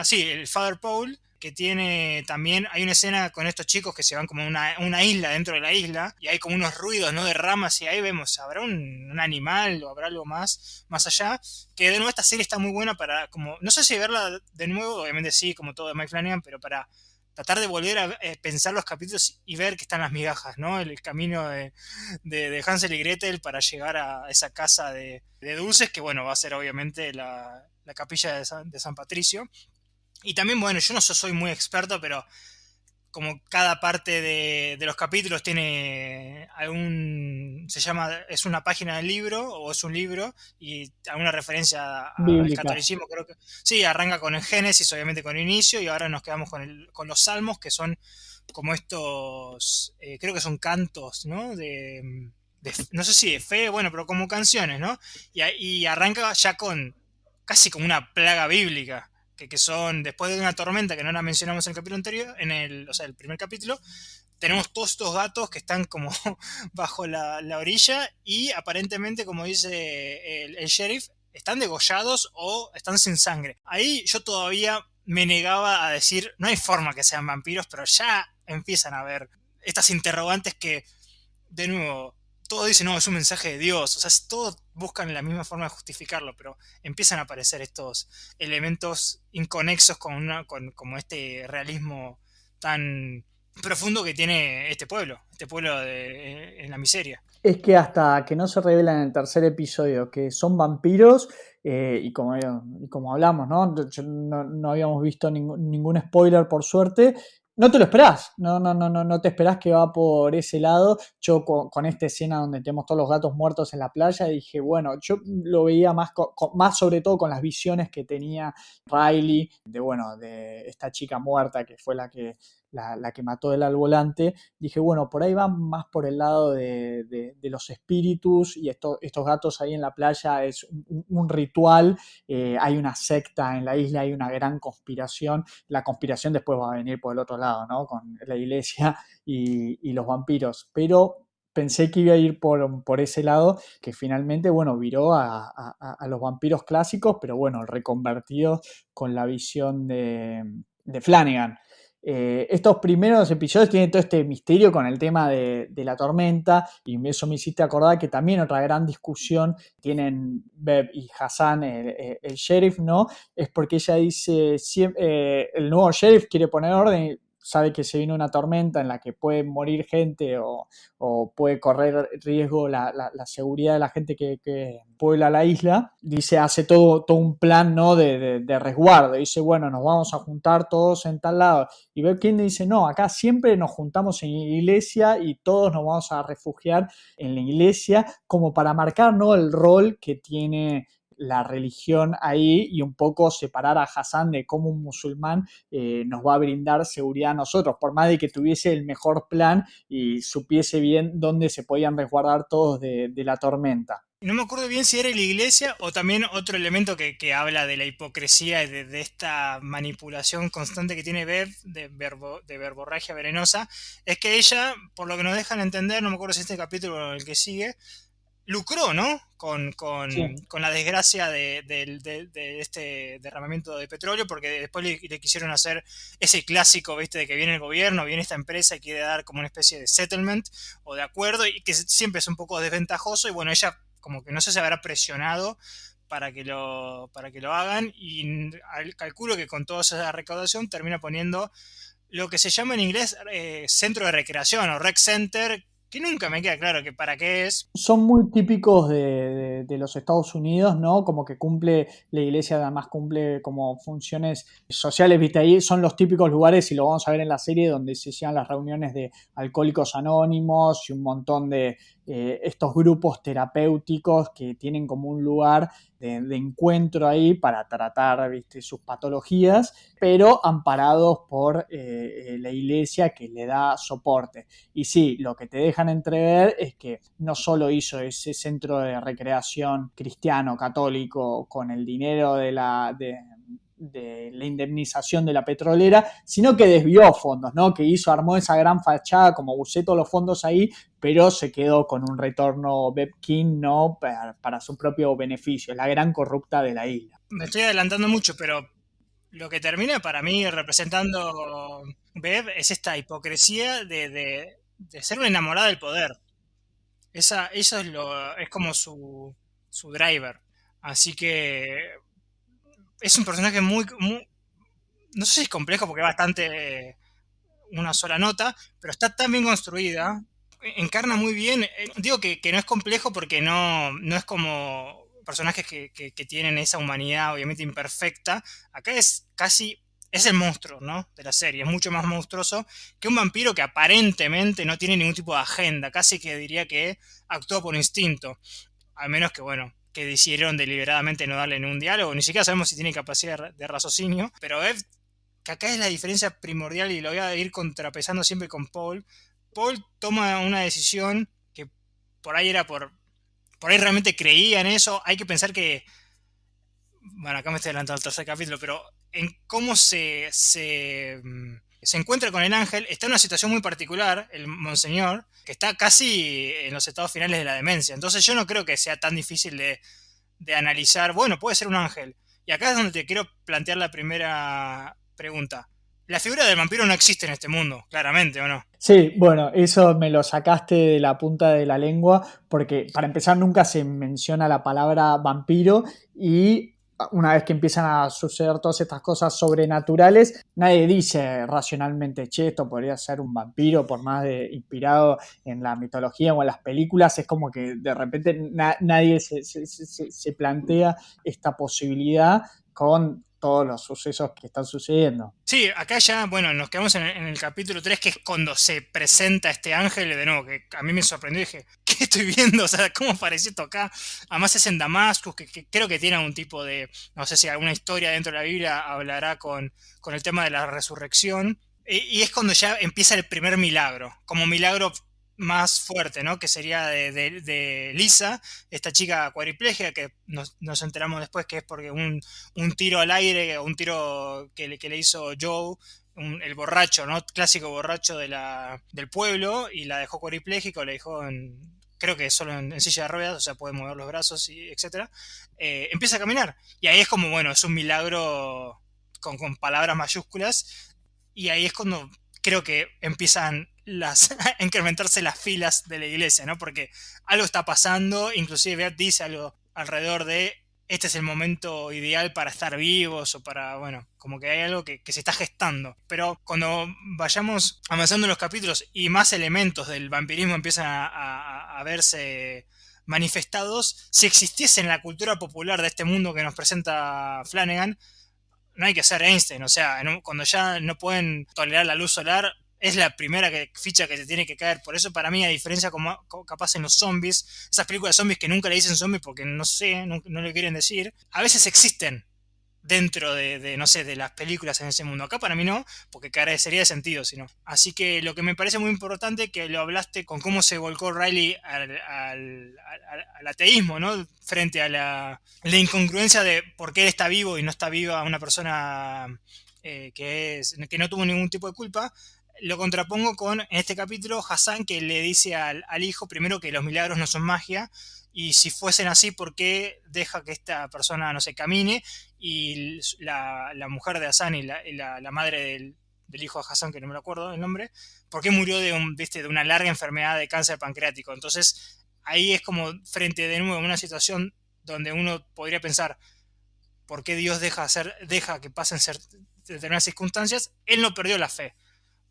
sí, el Father Paul, que tiene también, hay una escena con estos chicos que se van como a una isla dentro de la isla y hay como unos ruidos, ¿no? De ramas y ahí vemos, ¿habrá un animal o habrá algo más allá? Que de nuevo esta serie está muy buena para, como, no sé si verla de nuevo, obviamente sí, como todo de Mike Flanagan, pero para tratar de volver a pensar los capítulos y ver que están las migajas, ¿no? El camino de Hansel y Gretel para llegar a esa casa de dulces, que bueno, va a ser obviamente la capilla de San Patricio. Y también, bueno, yo no soy muy experto, pero como cada parte de los capítulos tiene algún, se llama, es una página del libro o es un libro y alguna referencia al Bíblicas. catolicismo, creo que sí, arranca con el Génesis, obviamente con el inicio y ahora nos quedamos con los Salmos, que son como estos, creo que son cantos, ¿no? No sé si de fe, bueno, pero como canciones, ¿no? Y arranca ya con casi como una plaga bíblica, que son después de una tormenta que no la mencionamos en el capítulo anterior, o sea, el primer capítulo, tenemos todos estos gatos que están como bajo la orilla y aparentemente, como dice el sheriff, están degollados o están sin sangre. Ahí yo todavía me negaba a decir, no hay forma que sean vampiros, pero ya empiezan a ver estas interrogantes que, de nuevo, todos dicen, no, es un mensaje de Dios, o sea, todos buscan la misma forma de justificarlo, pero empiezan a aparecer estos elementos inconexos como este realismo tan profundo que tiene este pueblo en la miseria. Es que hasta que no se revela en el tercer episodio que son vampiros, y como hablamos, ¿no? No habíamos visto ningún spoiler por suerte. No te lo esperás, no te esperás que va por ese lado. Yo con esta escena donde tenemos todos los gatos muertos en la playa, dije, bueno, yo lo veía más sobre todo con las visiones que tenía Riley, de esta chica muerta que fue la que mató el al volante. Dije, bueno, por ahí van más por el lado de los espíritus y estos gatos ahí en la playa es un ritual, hay una secta en la isla, hay una gran conspiración, la conspiración después va a venir por el otro lado, ¿no? Con la iglesia y los vampiros, pero pensé que iba a ir por ese lado, que finalmente, bueno, viró a los vampiros clásicos, pero bueno, reconvertidos con la visión de Flanagan. Estos primeros episodios tienen todo este misterio con el tema de la tormenta y eso me hiciste acordar que también otra gran discusión tienen Bev y Hassan, el sheriff, ¿no? Es porque ella dice, el nuevo sheriff quiere poner orden, sabe que se viene una tormenta en la que puede morir gente o puede correr riesgo la seguridad de la gente que puebla la isla. Dice, hace todo un plan, ¿no? de resguardo. Dice, bueno, nos vamos a juntar todos en tal lado. Y ver quién dice, no, acá siempre nos juntamos en iglesia y todos nos vamos a refugiar en la iglesia como para marcar, ¿no? El rol que tiene la religión ahí y un poco separar a Hassan de cómo un musulmán nos va a brindar seguridad a nosotros, por más de que tuviese el mejor plan y supiese bien dónde se podían resguardar todos de la tormenta. No me acuerdo bien si era la iglesia o también otro elemento que habla de la hipocresía y de esta manipulación constante que tiene Bev, de verborragia venenosa, es que ella, por lo que nos dejan entender, no me acuerdo si este capítulo o el que sigue, lucró, ¿no? Sí. Con la desgracia de este derramamiento de petróleo, porque después le quisieron hacer ese clásico, ¿viste? De que viene el gobierno, viene esta empresa y quiere dar como una especie de settlement o de acuerdo, y que siempre es un poco desventajoso, y bueno, ella como que no sé si habrá presionado para que lo hagan, y calculo que con toda esa recaudación termina poniendo lo que se llama en inglés centro de recreación o rec center, que nunca me queda claro que para qué es. Son muy típicos de los Estados Unidos, ¿no? Como que cumple, la iglesia además cumple como funciones sociales, ¿viste? Ahí son los típicos lugares, y lo vamos a ver en la serie, donde se hacían las reuniones de alcohólicos anónimos y un montón de estos grupos terapéuticos que tienen como un lugar de encuentro ahí para tratar, ¿viste? Sus patologías, pero amparados por la iglesia que le da soporte. Y sí, lo que te dejan entrever es que no solo hizo ese centro de recreación cristiano, católico, con el dinero de la indemnización de la petrolera, sino que desvió fondos, ¿no? Que armó esa gran fachada, como usé todos los fondos ahí, pero se quedó con un retorno Bepkin, ¿no? Para su propio beneficio, la gran corrupta de la isla. Me estoy adelantando mucho, pero lo que termina para mí representando Bev es esta hipocresía de ser una enamorada del poder. Eso es como su driver. Así que es un personaje no sé si es complejo porque es bastante una sola nota, pero está tan bien construida, encarna muy bien. Digo que no es complejo porque no es como personajes que tienen esa humanidad obviamente imperfecta. Acá es casi, es el monstruo, ¿no? De la serie, es mucho más monstruoso que un vampiro que aparentemente no tiene ningún tipo de agenda, casi que diría que actúa por instinto, al menos que bueno, que decidieron deliberadamente no darle ningún diálogo, ni siquiera sabemos si tiene capacidad de raciocinio, pero Eve, que acá es la diferencia primordial y lo voy a ir contrapesando siempre con Paul. Paul toma una decisión que por ahí era por ahí realmente creía en eso. Hay que pensar que, bueno, acá me estoy adelantando al tercer capítulo, pero en cómo se encuentra con el ángel, está en una situación muy particular, el monseñor, que está casi en los estados finales de la demencia. Entonces yo no creo que sea tan difícil de analizar, bueno, puede ser un ángel. Y acá es donde te quiero plantear la primera pregunta. La figura del vampiro no existe en este mundo, claramente, ¿o no? Sí, bueno, eso me lo sacaste de la punta de la lengua, porque para empezar nunca se menciona la palabra vampiro, y una vez que empiezan a suceder todas estas cosas sobrenaturales, nadie dice racionalmente, che, esto podría ser un vampiro, por más de inspirado en la mitología o en las películas. Es como que de repente nadie se plantea esta posibilidad con todos los sucesos que están sucediendo. Sí, acá ya, bueno, nos quedamos en el capítulo 3 que es cuando se presenta este ángel, de nuevo, que a mí me sorprendió y dije, ¿qué estoy viendo? O sea, ¿cómo apareció esto acá? Además es en Damascus, que creo que tiene algún tipo de, no sé si alguna historia dentro de la Biblia hablará con el tema de la resurrección. Y es cuando ya empieza el primer milagro, como milagro más fuerte, ¿no? Que sería de Lisa, esta chica cuadriplégica que nos enteramos después que es porque un tiro al aire, un tiro que le hizo Joe, el borracho, ¿no? Clásico borracho del pueblo, y la dejó cuadripléjica, o la dejó creo que solo en silla de ruedas, o sea, puede mover los brazos, y etcétera. Empieza a caminar. Y ahí es como, bueno, es un milagro con palabras mayúsculas. Y ahí es cuando creo que empiezan a incrementarse las filas de la iglesia, ¿no? Porque algo está pasando, inclusive Beat dice algo alrededor de este es el momento ideal para estar vivos o para, bueno, como que hay algo que se está gestando. Pero cuando vayamos avanzando en los capítulos y más elementos del vampirismo empiezan a verse manifestados, si existiese en la cultura popular de este mundo que nos presenta Flanagan, no hay que ser Einstein, o sea, cuando ya no pueden tolerar la luz solar, es la primera ficha que te tiene que caer. Por eso para mí, a diferencia como capaz en los zombies, esas películas de zombies que nunca le dicen zombies porque no sé, no le quieren decir, a veces existen dentro no sé, de las películas en ese mundo. Acá para mí no, porque carecería de sentido, sino. Así que lo que me parece muy importante que lo hablaste con cómo se volcó Riley al ateísmo, ¿no? Frente a la incongruencia de por qué él está vivo y no está viva una persona que no tuvo ningún tipo de culpa. Lo contrapongo con, en este capítulo, Hassan, que le dice al hijo primero que los milagros no son magia, y si fuesen así, ¿por qué deja que esta persona no se camine? Y la mujer de Hassan y la madre del hijo de Hassan, que no me lo acuerdo el nombre, ¿por qué murió de una larga enfermedad de cáncer pancreático? Entonces, ahí es como frente de nuevo a una situación donde uno podría pensar, ¿por qué Dios deja que pasen determinadas circunstancias? Él no perdió la fe.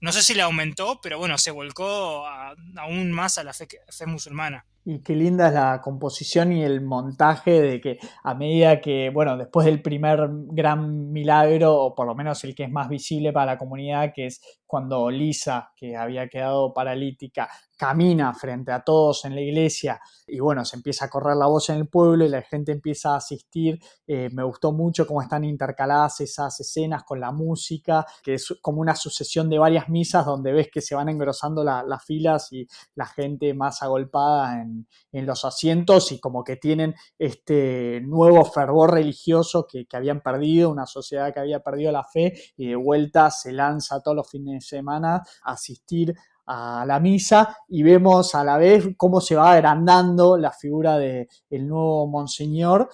no sé si le aumentó, pero bueno, se volcó aún más a la fe musulmana. Y qué linda es la composición y el montaje de que a medida que, bueno, después del primer gran milagro, o por lo menos el que es más visible para la comunidad, que es cuando Lisa, que había quedado paralítica, camina frente a todos en la iglesia y bueno, se empieza a correr la voz en el pueblo y la gente empieza a asistir. Me gustó mucho cómo están intercaladas esas escenas con la música, que es como una sucesión de varias misas donde ves que se van engrosando las filas y la gente más agolpada en los asientos y como que tienen este nuevo fervor religioso que habían perdido, una sociedad que había perdido la fe y de vuelta se lanza todos los fines de semana a asistir a la misa y vemos a la vez cómo se va agrandando la figura del nuevo monseñor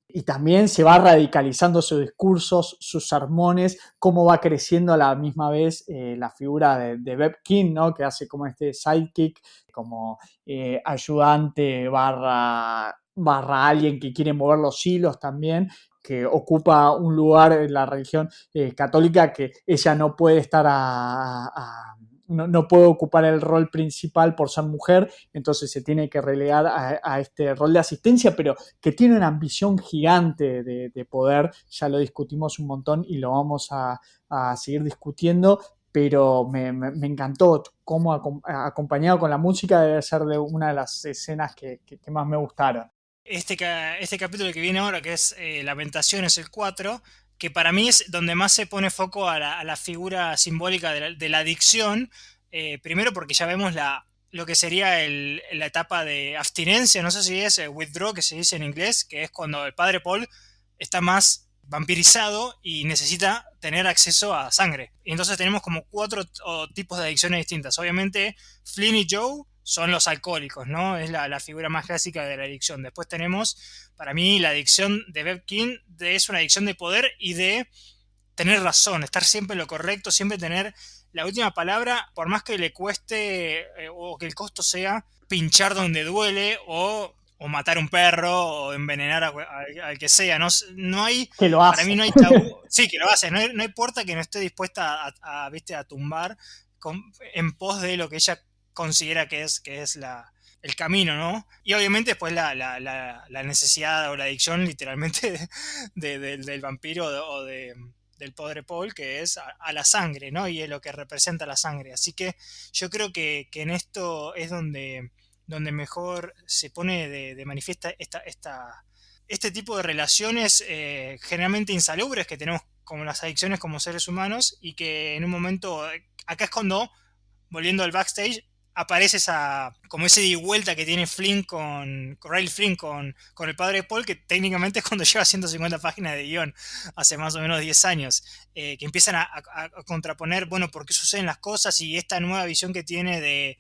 y también se va radicalizando sus discursos, sus sermones, cómo va creciendo a la misma vez la figura de Beb King, ¿no? Que hace como este sidekick, como ayudante barra alguien que quiere mover los hilos también, que ocupa un lugar en la religión católica que ella no puede estar no puede ocupar el rol principal por ser mujer, entonces se tiene que relegar a este rol de asistencia, pero que tiene una ambición gigante de poder, ya lo discutimos un montón y lo vamos a seguir discutiendo, pero me encantó cómo acompañado con la música debe ser de una de las escenas que más me gustaron. Este capítulo que viene ahora, que es Lamentaciones el 4, que para mí es donde más se pone foco a la figura simbólica de la adicción, primero porque ya vemos lo que sería la etapa de abstinencia, no sé si es withdraw, que se dice en inglés, que es cuando el padre Paul está más vampirizado y necesita tener acceso a sangre. Y entonces tenemos como cuatro tipos de adicciones distintas. Obviamente, Flynn y Joe son los alcohólicos, ¿no? Es la figura más clásica de la adicción. Después tenemos, para mí, la adicción de Bev King es una adicción de poder y de tener razón, estar siempre en lo correcto, siempre tener la última palabra, por más que le cueste o que el costo sea pinchar donde duele o matar un perro o envenenar al que sea. No, no hay, Que lo para hace. mí no hay tabú. Sí, que lo hace. No hay puerta que no esté dispuesta ¿viste? A tumbar en pos de lo que ella considera que es el camino, ¿no? Y obviamente después la necesidad o la adicción literalmente del vampiro del padre Paul, que es a la sangre, ¿no? Y es lo que representa la sangre. Así que yo creo que en esto es donde mejor se pone de manifiesta este tipo de relaciones generalmente insalubres que tenemos como las adicciones como seres humanos y que en un momento, acá es cuando volviendo al backstage, aparece como ese de y vuelta que tiene Flynn con Riley Flynn con el padre de Paul, que técnicamente es cuando lleva 150 páginas de guión, hace más o menos 10 años, que empiezan a contraponer, bueno, por qué suceden las cosas y esta nueva visión que tiene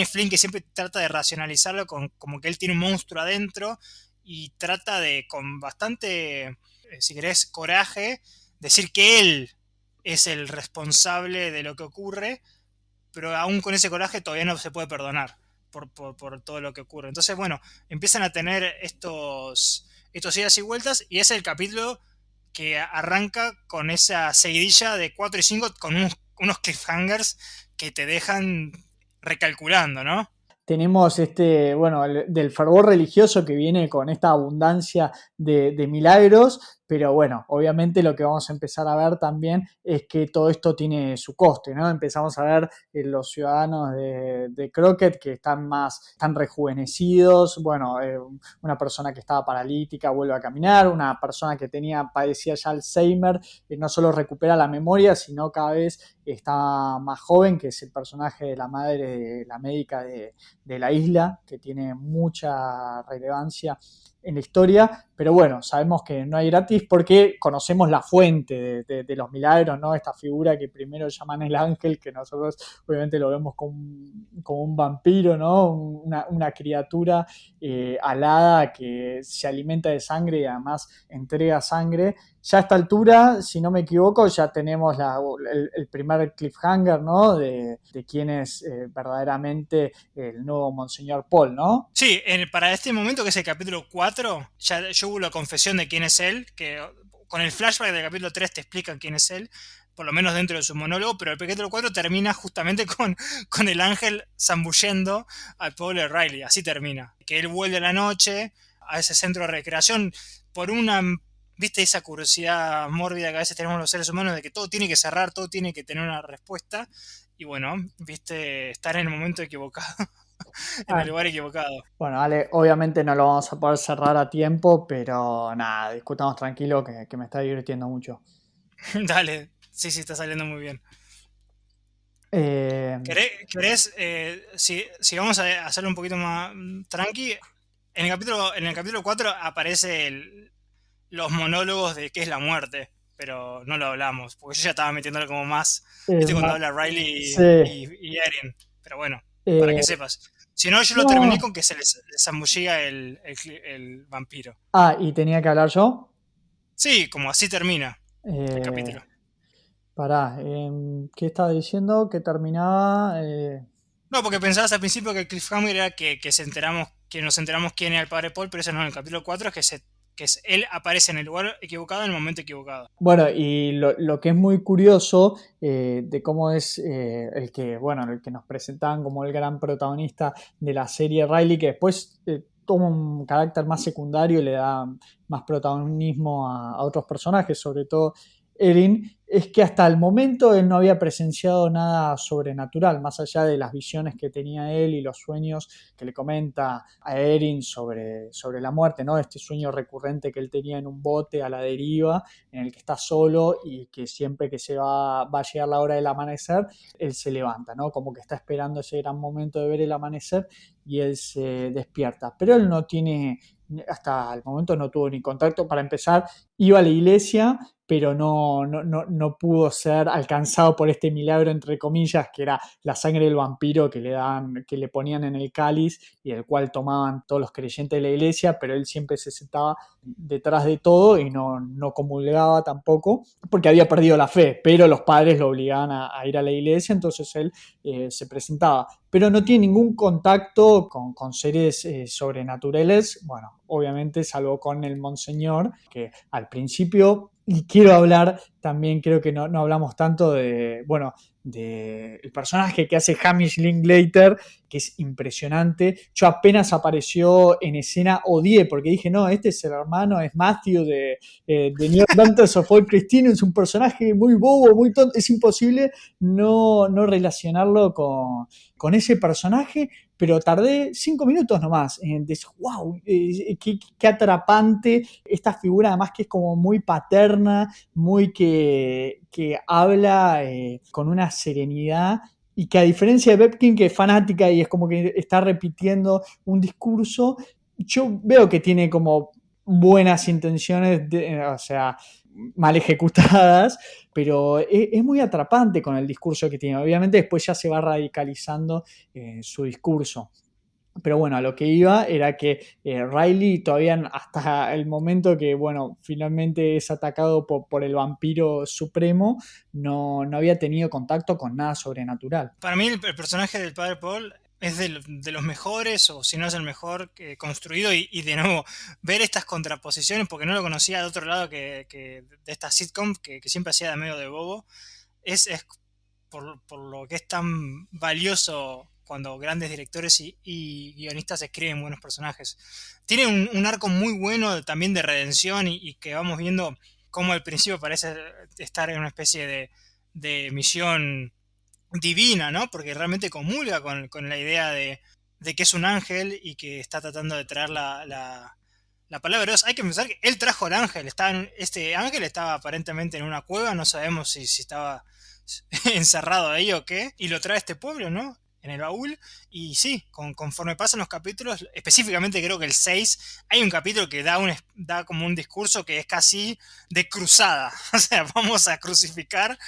Flynn, que siempre trata de racionalizarlo como que él tiene un monstruo adentro y trata de, con bastante, si querés, coraje, decir que él es el responsable de lo que ocurre, pero aún con ese coraje todavía no se puede perdonar por todo lo que ocurre. Entonces, bueno, empiezan a tener estos idas y vueltas y es el capítulo que arranca con esa seguidilla de 4 y 5 con unos cliffhangers que te dejan recalculando, ¿no? Tenemos bueno, del fervor religioso que viene con esta abundancia de milagros, pero bueno, obviamente lo que vamos a empezar a ver también es que todo esto tiene su coste, ¿no? Empezamos a ver los ciudadanos de Crockett que están rejuvenecidos, bueno, una persona que estaba paralítica vuelve a caminar, una persona que padecía ya Alzheimer, no solo recupera la memoria, sino cada vez está más joven, que es el personaje de la madre de la médica de la isla, que tiene mucha relevancia en la historia, pero bueno, sabemos que no hay gratis porque conocemos la fuente de los milagros, ¿no? Esta figura que primero llaman el ángel, que nosotros obviamente lo vemos como un vampiro, ¿no? Una criatura alada que se alimenta de sangre y además entrega sangre. Ya a esta altura, si no me equivoco, ya tenemos el primer cliffhanger, ¿no? De quién es verdaderamente el nuevo Monseñor Paul, ¿no? Sí, para este momento que es el capítulo 4 ya hubo la confesión de quién es él, que con el flashback del capítulo 3 te explican quién es él, por lo menos dentro de su monólogo, pero el capítulo 4 termina justamente con el ángel zambullendo al pobre Riley, así termina. Que él vuelve a la noche a ese centro de recreación por una, viste, esa curiosidad mórbida que a veces tenemos los seres humanos de que todo tiene que cerrar, todo tiene que tener una respuesta, y bueno, viste, estar en el momento equivocado, en el Ah, lugar equivocado. bueno, Ale, obviamente no lo vamos a poder cerrar a tiempo, pero nada, discutamos tranquilo que me está divirtiendo mucho. Dale, sí, sí, está saliendo muy bien. Eh, ¿Querés, si vamos a hacerlo un poquito más tranqui, en el capítulo 4 aparece los monólogos de qué es la muerte, pero no lo hablamos, porque yo ya estaba metiéndolo como más, es ¿viste? Cuando más, habla sí. Riley y Erin, pero bueno, para que eh, sepas. Si no, yo lo terminé no. con que se les zambullía el vampiro. Ah, y tenía que hablar yo. Sí, como así termina el Eh, capítulo. Pará, ¿qué estaba diciendo? Que terminaba. No, porque pensabas al principio que el cliffhanger era que nos enteramos quién era el padre Paul, pero eso no, en el capítulo 4 es que él aparece en el lugar equivocado en el momento equivocado. Bueno, y lo que es muy curioso de cómo es bueno, el que nos presentaban como el gran protagonista de la serie Riley, que después toma un carácter más secundario y le da más protagonismo a otros personajes, sobre todo Erin, es que hasta el momento él no había presenciado nada sobrenatural, más allá de las visiones que tenía él y los sueños que le comenta a Erin sobre la muerte, ¿no? Este sueño recurrente que él tenía en un bote a la deriva en el que está solo y que siempre que va a llegar la hora del amanecer, él se levanta, ¿no? Como que está esperando ese gran momento de ver el amanecer y él se despierta. Pero él no tiene, hasta el momento no tuvo ni contacto. Para empezar, iba a la iglesia, pero no pudo ser alcanzado por este milagro, entre comillas, que era la sangre del vampiro que le ponían en el cáliz y el cual tomaban todos los creyentes de la iglesia, pero él siempre se sentaba detrás de todo y no comulgaba tampoco, porque había perdido la fe, pero los padres lo obligaban a ir a la iglesia, entonces él se presentaba. Pero no tiene ningún contacto con seres sobrenaturales, bueno, obviamente salvo con el Monseñor, que al principio, y quiero hablar también, creo que no hablamos tanto bueno, de el personaje que hace Hamish Linklater, que es impresionante. Yo apenas apareció en escena odié, porque dije, no, este es el hermano, es Matthew de New Adventures of Old Christine, es un personaje muy bobo, muy tonto, es imposible no relacionarlo con ese personaje, pero tardé 5 minutos nomás en decir, wow, qué atrapante esta figura, además que es como muy paterna, muy que habla con una serenidad y que a diferencia de Bepkin, que es fanática y es como que está repitiendo un discurso, yo veo que tiene como buenas intenciones, o sea, mal ejecutadas, pero es muy atrapante con el discurso que tiene. Obviamente después ya se va radicalizando su discurso. Pero bueno, a lo que iba era que Riley todavía hasta el momento que, bueno, finalmente es atacado por el vampiro supremo, no había tenido contacto con nada sobrenatural. Para mí el personaje del padre Paul es de los mejores, o si no es el mejor construido, y de nuevo, ver estas contraposiciones, porque no lo conocía de otro lado que de esta sitcom, que siempre hacía de medio de bobo, es por lo que es tan valioso cuando grandes directores y guionistas escriben buenos personajes. Tiene un arco muy bueno también de redención y que vamos viendo cómo al principio parece estar en una especie de misión divina, ¿no? Porque realmente comulga con la idea de que es un ángel y que está tratando de traer la palabra de Dios. Hay que pensar que él trajo el ángel. Este ángel estaba aparentemente en una cueva, no sabemos si estaba encerrado ahí o qué, y lo trae a este pueblo, ¿no? En el baúl. Y sí, conforme pasan los capítulos, específicamente creo que el 6 hay un capítulo que da como un discurso que es casi de cruzada. O sea, vamos a crucificar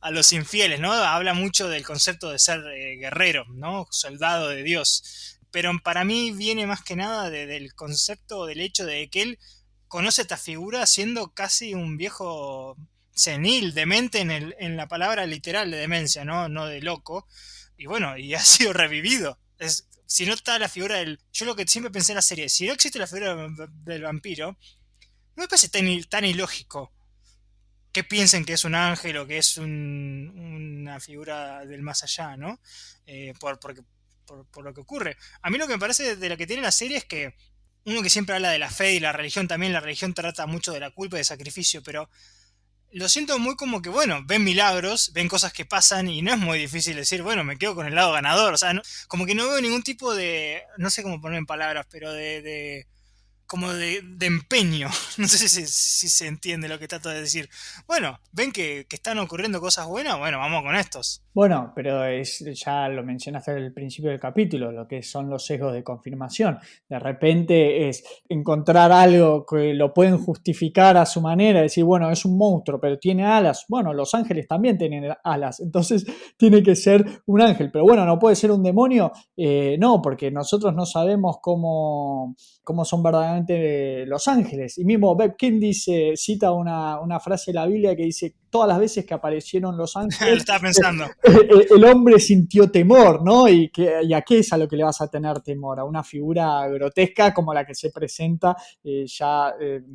a los infieles, ¿no? Habla mucho del concepto de ser guerrero, ¿no? Soldado de Dios. Pero para mí viene más que nada del concepto, del hecho de que él conoce esta figura siendo casi un viejo senil, demente en la palabra literal de demencia, ¿no? De loco. Y bueno, y ha sido revivido. Si no está la figura del... Yo lo que siempre pensé en la serie, si no existe la figura del vampiro, no me parece tan ilógico que piensen que es un ángel o que es una figura del más allá, ¿no? Por lo que ocurre. A mí lo que me parece de lo que tiene la serie es que uno que siempre habla de la fe y la religión también, la religión trata mucho de la culpa y de sacrificio, pero lo siento muy como que, bueno, ven milagros, ven cosas que pasan y no es muy difícil decir, bueno, me quedo con el lado ganador. O sea, como que no veo ningún tipo de, no sé cómo poner en palabras, pero como de empeño. No sé si se entiende lo que trato de decir. Bueno, ven que están ocurriendo cosas buenas, bueno, vamos con estos. Bueno, pero ya lo mencionaste al principio del capítulo, lo que son los sesgos de confirmación. De repente es encontrar algo que lo pueden justificar a su manera, decir, bueno, es un monstruo, pero tiene alas. Bueno, los ángeles también tienen alas, entonces tiene que ser un ángel. Pero bueno, no puede ser un demonio. No, porque nosotros no sabemos cómo son verdaderamente los ángeles. Y mismo Bev King cita una frase de la Biblia que dice, todas las veces que aparecieron los Lo ángeles, estaba pensando. el hombre sintió temor, ¿no? ¿Y a qué es a lo que le vas a tener temor? A una figura grotesca como la que se presenta ya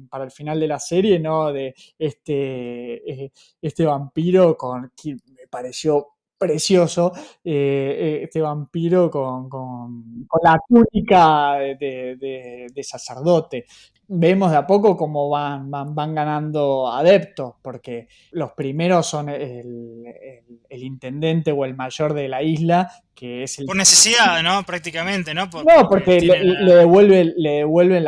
para el final de la serie, ¿no? De este vampiro que me pareció precioso, este vampiro con la túnica de sacerdote. Vemos de a poco cómo van ganando adeptos, porque los primeros son el intendente o el mayor de la isla, que es el... Por necesidad, ¿no? Prácticamente, ¿no? No, Porque porque tienen le devuelve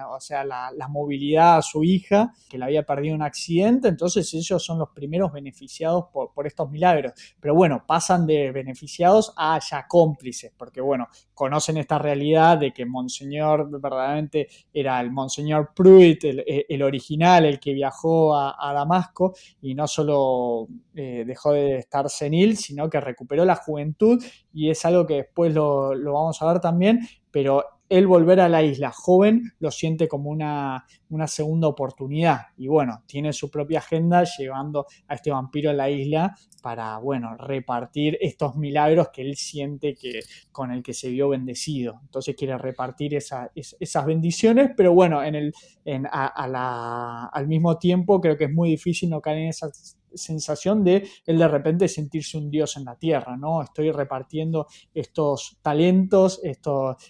o sea, la movilidad a su hija, que le había perdido un accidente, entonces ellos son los primeros beneficiados por estos milagros. Pero bueno, pasan de beneficiados a ya cómplices, porque bueno, conocen esta realidad de que Monseñor verdaderamente era el Monseñor Pruitt, el original, el que viajó a Damasco, y no solo dejó de estar senil, sino que recuperó la juventud, y es algo que después lo vamos a ver también, pero él volver a la isla joven lo siente como una segunda oportunidad, y bueno, tiene su propia agenda llevando a este vampiro a la isla para, bueno, repartir estos milagros que él siente que con el que se vio bendecido. Entonces quiere repartir esas bendiciones, pero bueno, al mismo tiempo creo que es muy difícil no caer en esa sensación de él de repente sentirse un dios en la tierra, ¿no? Estoy repartiendo estos talentos,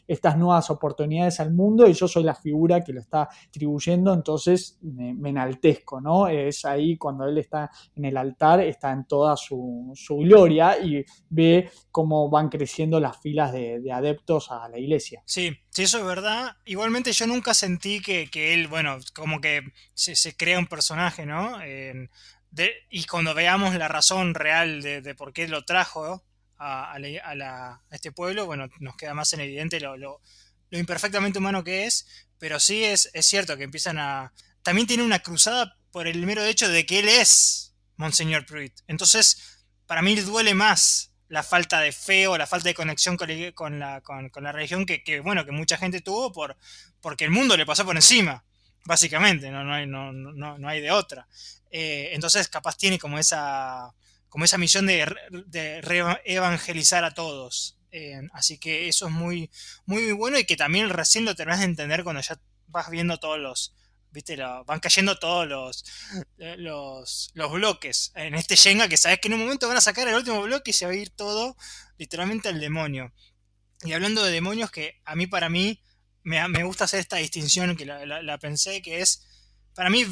estas nuevas oportunidades al mundo y yo soy la figura que lo está atribuyendo, entonces me enaltezco, ¿no? Es ahí cuando él está en el altar, está en toda su gloria y ve cómo van creciendo las filas de adeptos a la iglesia. Sí, sí, eso es verdad. Igualmente yo nunca sentí que él, bueno, como que se crea un personaje, ¿no? Y cuando veamos la razón real de por qué lo trajo a este pueblo, bueno, nos queda más en evidente lo imperfectamente humano que es, pero sí es cierto que empiezan a... También tiene una cruzada por el mero hecho de que él es Monseñor Pruitt. Entonces, para mí duele más la falta de fe o la falta de conexión con la religión bueno, que mucha gente tuvo porque el mundo le pasó por encima, básicamente, no hay de otra. Entonces capaz tiene como esa misión de evangelizar a todos. Así que eso es muy, muy bueno y que también recién lo terminas de entender cuando ya vas viendo todos viste, van cayendo todos los bloques en este Jenga que sabes que en un momento van a sacar el último bloque y se va a ir todo literalmente al demonio. Y hablando de demonios, que para mí, me gusta hacer esta distinción que la pensé, que es, para mí,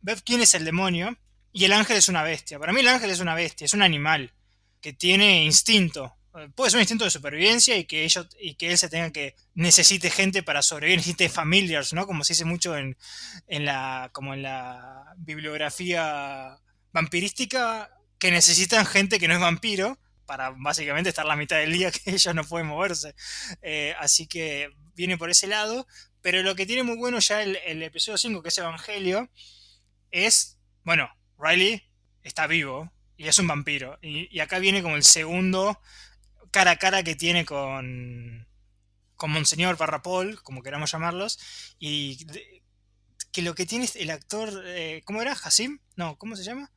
Bev quién es el demonio y el ángel es una bestia. Para mí el ángel es una bestia, es un animal que tiene instinto. Puede ser un instinto de supervivencia y que él se tenga que necesite gente para sobrevivir, necesite familiars, ¿no? Como se dice mucho como en la bibliografía vampirística, que necesitan gente que no es vampiro para básicamente estar la mitad del día que ellos no pueden moverse. Así que viene por ese lado. Pero lo que tiene muy bueno ya el episodio 5 que es Evangelio, es, bueno, Riley está vivo y es un vampiro. Y acá viene como el segundo cara a cara que tiene con Monseñor Parrapol, como queramos llamarlos, y que lo que tiene es el actor, ¿cómo era? ¿Hasim? No, ¿cómo se llama?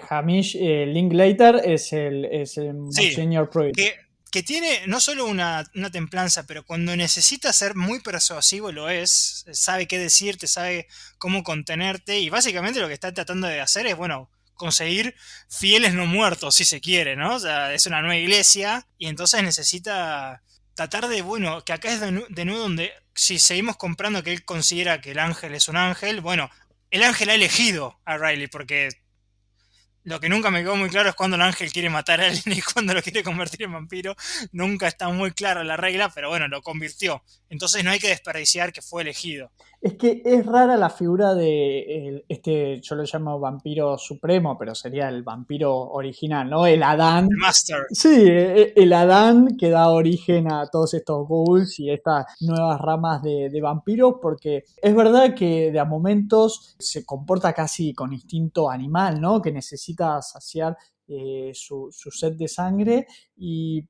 Hamish Linklater es el Sí, Monseñor Pruitt. que que tiene no solo una templanza, pero cuando necesita ser muy persuasivo lo es, sabe qué decirte, sabe cómo contenerte y básicamente lo que está tratando de hacer es, bueno, conseguir fieles no muertos, si se quiere, ¿no? O sea, es una nueva iglesia y entonces necesita tratar de, bueno, que acá es de nuevo donde si seguimos comprando que él considera que el ángel es un ángel, bueno, el ángel ha elegido a Riley porque lo que nunca me quedó muy claro es cuando el ángel quiere matar a alguien y cuando lo quiere convertir en vampiro. Nunca está muy clara la regla, pero bueno, lo convirtió. Entonces no hay que desperdiciar que fue elegido. Es que es rara la figura de yo lo llamo vampiro supremo, pero sería el vampiro original, ¿no? El Adán. El Master. Sí, el Adán que da origen a todos estos ghouls y estas nuevas ramas de vampiros, porque es verdad que de a momentos se comporta casi con instinto animal, ¿no? Que necesita saciar su sed de sangre y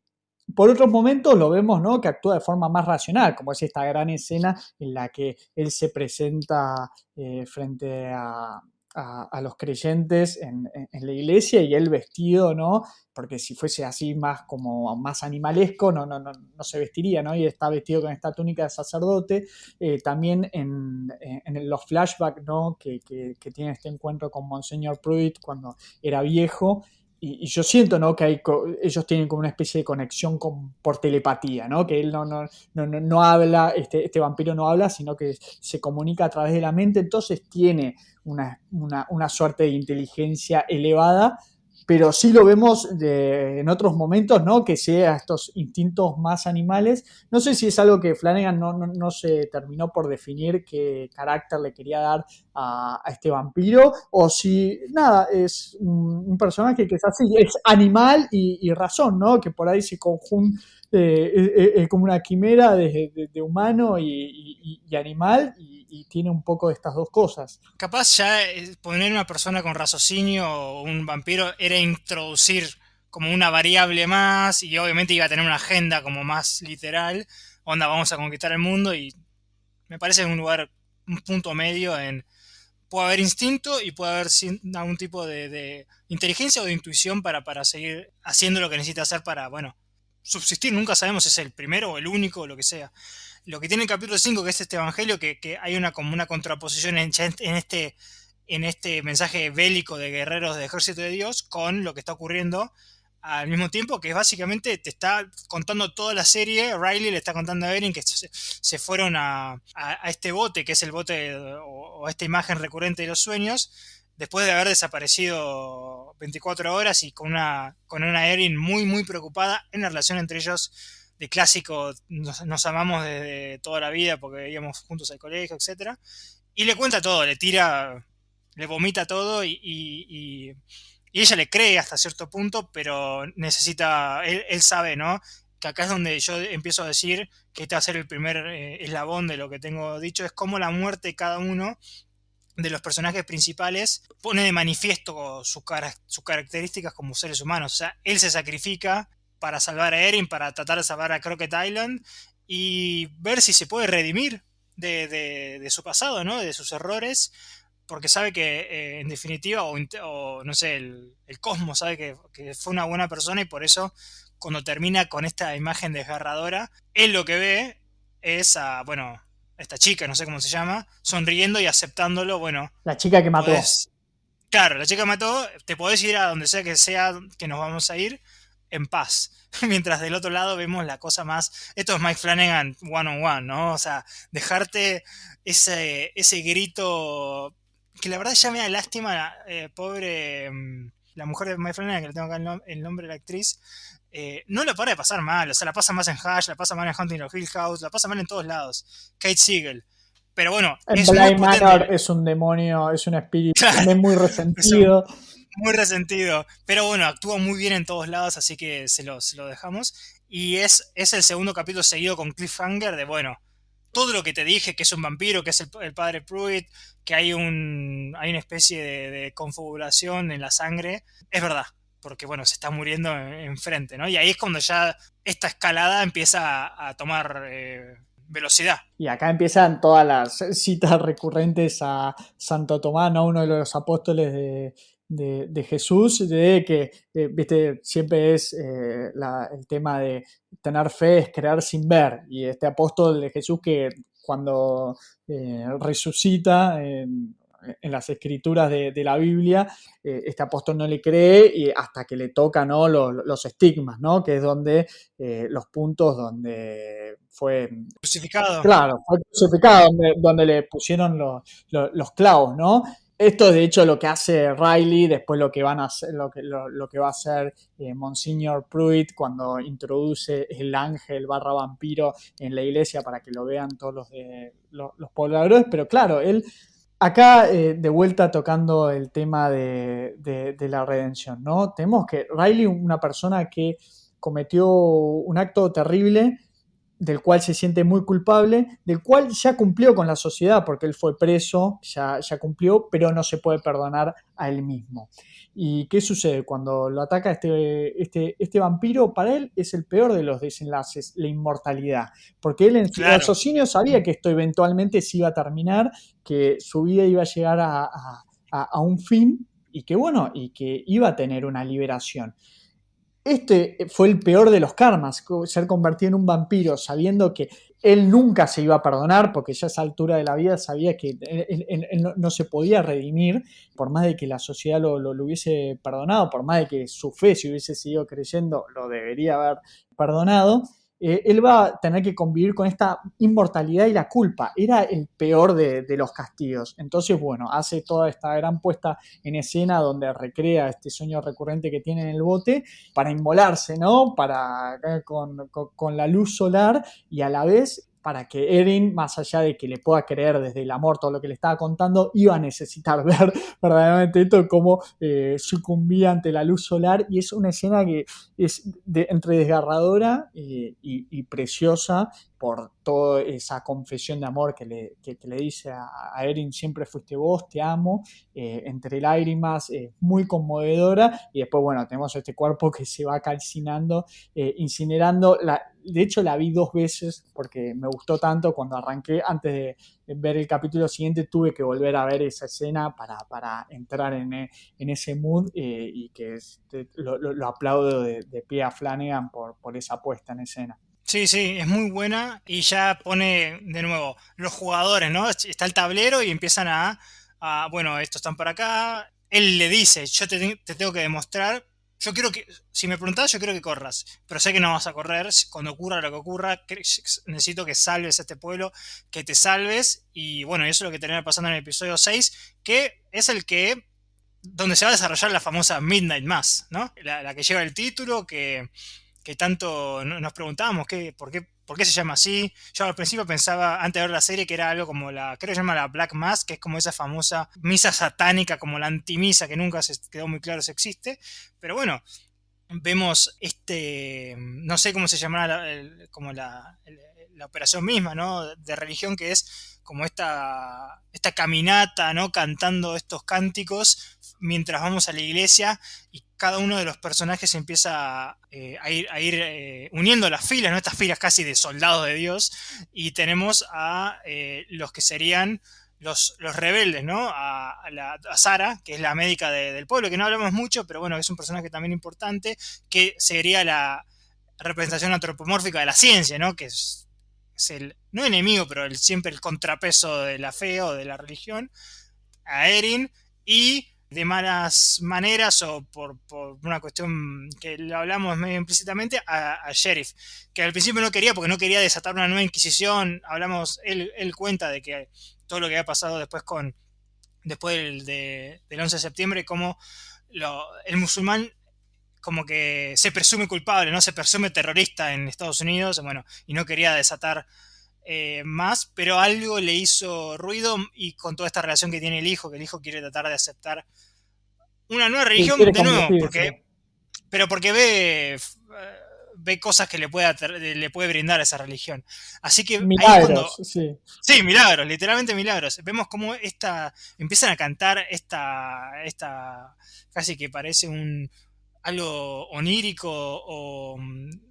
por otros momentos lo vemos, ¿no? Que actúa de forma más racional, como es esta gran escena en la que él se presenta frente a los creyentes en la iglesia y él vestido, ¿no? Porque si fuese así más como más animalesco, no se vestiría, ¿no? Y está vestido con esta túnica de sacerdote. También en los flashbacks, ¿no? Que tiene este encuentro con Monseñor Pruitt cuando era viejo, y yo siento, ¿no? Que ellos tienen como una especie de conexión por telepatía, ¿no? Que él no habla, este vampiro no habla, sino que se comunica a través de la mente, entonces tiene una suerte de inteligencia elevada, pero sí lo vemos en otros momentos, ¿no? Que sea estos instintos más animales. No sé si es algo que Flanagan no se terminó por definir qué carácter le quería dar a este vampiro, o si, nada, es un personaje que es así, es animal y razón, ¿no? Que por ahí se conjunta como una quimera de humano y animal y tiene un poco de estas dos cosas. Capaz ya poner una persona con raciocinio o un vampiro era introducir como una variable más y obviamente iba a tener una agenda como más literal. Onda, vamos a conquistar el mundo y me parece un lugar, un punto medio en puede haber instinto y puede haber algún tipo de inteligencia o de intuición para seguir haciendo lo que necesita hacer para, bueno, subsistir. Nunca sabemos si es el primero o el único o lo que sea. Lo que tiene el capítulo 5 que es este evangelio, que hay una como una contraposición en este mensaje bélico de guerreros del ejército de Dios con lo que está ocurriendo al mismo tiempo, que básicamente te está contando toda la serie. Riley le está contando a Erin que se fueron a este bote, que es el bote o esta imagen recurrente de los sueños, después de haber desaparecido 24 horas y con una Erin muy, muy preocupada en la relación entre ellos de clásico, nos amamos desde toda la vida porque íbamos juntos al colegio, etcétera. Y le cuenta todo, le tira, le vomita todo y ella le cree hasta cierto punto, pero necesita, él sabe, ¿no? Que acá es donde yo empiezo a decir que este va a ser el primer eslabón de lo que tengo dicho, es cómo la muerte de cada uno de los personajes principales pone de manifiesto sus características como seres humanos. O sea, él se sacrifica para salvar a Erin, para tratar de salvar a Crockett Island y ver si se puede redimir de su pasado, ¿no? De sus errores, porque sabe que en definitiva, o no sé, el cosmos sabe que fue una buena persona y por eso cuando termina con esta imagen desgarradora, él lo que ve es a, bueno, esta chica, no sé cómo se llama, sonriendo y aceptándolo, bueno, La chica que mató. podés, claro, la chica mató, te podés ir a donde sea que nos vamos a ir en paz. Mientras del otro lado vemos la cosa más, esto es Mike Flanagan one on one, ¿no? O sea, dejarte ese grito que la verdad ya me da lástima, pobre la mujer de Mike Flanagan, que le tengo acá el nombre de la actriz, no la para de pasar mal, o sea, la pasa más en Hush, la pasa mal en Hunting of Hill House, la pasa mal en todos lados. Kate Siegel. Pero bueno, En es muy Bly Manor potente. es un demonio, es un espíritu Claro, también muy eso, resentido. muy resentido. Pero bueno, actúa muy bien en todos lados, así que se lo dejamos. Y es el segundo capítulo seguido con cliffhanger de, bueno, todo lo que te dije, que es un vampiro, que es el padre Pruitt, que hay una especie de configuración en la sangre, es verdad, porque bueno, se está muriendo enfrente, ¿no? Y ahí es cuando ya esta escalada empieza a tomar velocidad. Y acá empiezan todas las citas recurrentes a Santo Tomás, ¿no? Uno de los apóstoles de Jesús, de que, viste, siempre es el tema de tener fe es creer sin ver, y este apóstol de Jesús que cuando resucita en las escrituras de la Biblia, este apóstol no le cree y hasta que le toca, ¿no? Los estigmas, ¿no? Que es donde los puntos donde fue, Crucificado. claro, fue crucificado, donde le pusieron los clavos, ¿no? Esto es de hecho lo que hace Riley, después lo que van a hacer, lo que va a hacer Monsignor Pruitt cuando introduce el ángel barra vampiro en la iglesia para que lo vean todos los pobladores, pero claro, él acá de vuelta tocando el tema de la redención, ¿no? Tenemos que Riley, una persona que cometió un acto terrible, del cual se siente muy culpable, del cual ya cumplió con la sociedad porque él fue preso, ya cumplió, pero no se puede perdonar a él mismo. ¿Y qué sucede? Cuando lo ataca este vampiro, para él es el peor de los desenlaces, la inmortalidad, porque él en su Claro. raciocinio sabía que esto eventualmente se iba a terminar, que su vida iba a llegar a un fin y que bueno, y que iba a tener una liberación. Este fue el peor de los karmas, ser convertido en un vampiro sabiendo que él nunca se iba a perdonar, porque ya a esa altura de la vida sabía que él no se podía redimir, por más de que la sociedad lo hubiese perdonado, por más de que su fe, si hubiese seguido creyendo, lo debería haber perdonado. Él va a tener que convivir con esta inmortalidad y la culpa. Era el peor de los castigos. Entonces, bueno, hace toda esta gran puesta en escena donde recrea este sueño recurrente que tiene en el bote para inmolarse, ¿no? Con la luz solar y a la vez para que Erin, más allá de que le pueda creer desde el amor todo lo que le estaba contando, iba a necesitar ver verdaderamente esto como sucumbía ante la luz solar, y es una escena que es entre desgarradora y preciosa por toda esa confesión de amor que le dice a Erin: siempre fuiste vos, te amo, entre lágrimas, muy conmovedora, y después, bueno, tenemos este cuerpo que se va calcinando, incinerando. De hecho, la vi 2 veces porque me gustó tanto. Cuando arranqué, antes de ver el capítulo siguiente, tuve que volver a ver esa escena para entrar en ese mood, y que lo aplaudo de pie a Flanagan por esa puesta en escena. Sí, sí, es muy buena y ya pone de nuevo los jugadores, ¿no? Está el tablero y empiezan bueno, estos están por acá. Él le dice, yo te tengo que demostrar, yo quiero que, si me preguntás, yo quiero que corras, pero sé que no vas a correr, cuando ocurra lo que ocurra, necesito que salves a este pueblo, que te salves, y bueno, eso es lo que termina pasando en el episodio 6, que es el que, donde se va a desarrollar la famosa Midnight Mass, ¿no? La que lleva el título, que tanto nos preguntábamos por qué se llama así. Yo al principio pensaba, antes de ver la serie, que era algo como creo que se llama la Black Mass, que es como esa famosa misa satánica, como la antimisa, que nunca se quedó muy claro si existe. Pero bueno, vemos no sé cómo se llamará como la operación misma, ¿no? De religión, que es como esta caminata, ¿no? Cantando estos cánticos mientras vamos a la iglesia, y cada uno de los personajes empieza a ir uniendo las filas, ¿no? Estas filas casi de soldados de Dios, y tenemos a los que serían los rebeldes, ¿no? A Sara, que es la médica del pueblo, que no hablamos mucho, pero bueno, es un personaje también importante, que sería la representación antropomórfica de la ciencia, ¿no? Que es el, no enemigo, pero siempre el contrapeso de la fe o de la religión, a Erin, y de malas maneras o por una cuestión que lo hablamos medio implícitamente, a Sheriff, que al principio no quería porque no quería desatar una nueva inquisición. Él cuenta de que todo lo que había pasado después del 11 de septiembre, como el musulmán como que se presume culpable, ¿no? Se presume terrorista en Estados Unidos, bueno, y no quería desatar más, pero algo le hizo ruido, y con toda esta relación que tiene el hijo, que el hijo quiere tratar de aceptar una nueva Sí, religión, quiere de nuevo, convertirse. pero porque ve cosas que le puede brindar esa religión. Así que ahí es cuando, Milagros, sí. sí, milagros, literalmente milagros. Vemos cómo empiezan a cantar casi que parece algo onírico o,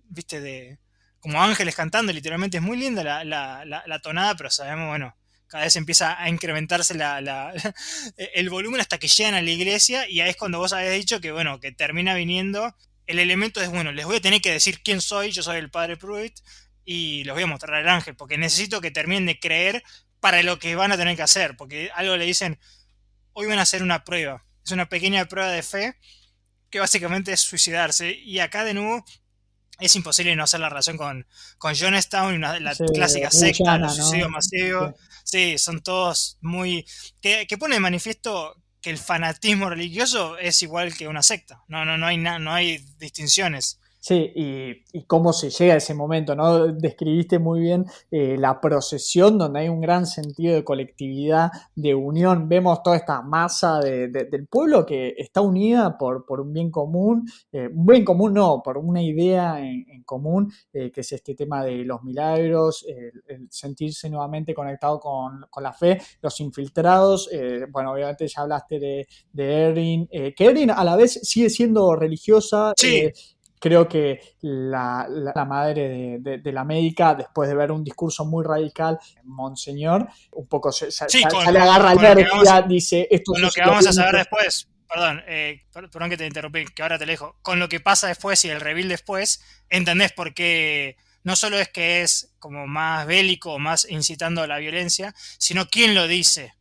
viste, como ángeles cantando, literalmente es muy linda la tonada, pero sabemos, bueno, cada vez empieza a incrementarse el volumen hasta que llegan a la iglesia, y ahí es cuando vos habías dicho que, bueno, que termina viniendo. El elemento es, bueno, les voy a tener que decir quién soy, yo soy el padre Pruitt, y los voy a mostrar al ángel, porque necesito que terminen de creer para lo que van a tener que hacer, porque algo le dicen, hoy van a hacer una prueba, es una pequeña prueba de fe, que básicamente es suicidarse, y acá de nuevo es imposible no hacer la relación con Jonestown, la Sí, clásica secta de los Guyana, suicidios ¿no? Sí. masivos. Sí, son todos muy... que pone de manifiesto que el fanatismo religioso es igual que una secta. No hay distinciones. Sí, y cómo se llega a ese momento, ¿no? Describiste muy bien la procesión donde hay un gran sentido de colectividad, de unión. Vemos toda esta masa del pueblo que está unida por un bien común no, por una idea en común, que es este tema de los milagros, el sentirse nuevamente conectado con la fe, los infiltrados. Bueno, obviamente ya hablaste de Erin, que Erin a la vez sigue siendo religiosa. Sí, Creo que la madre de la médica, después de ver un discurso muy radical, Monseñor, un poco sí, ya le agarra alergia, dice, esto con lo que sucedió vamos a bien. saber después. Perdón, perdón que te interrumpí, que ahora te dejo. Con lo que pasa después y el reveal después, entendés por qué no solo es que es como más bélico o más incitando a la violencia, sino quién lo dice.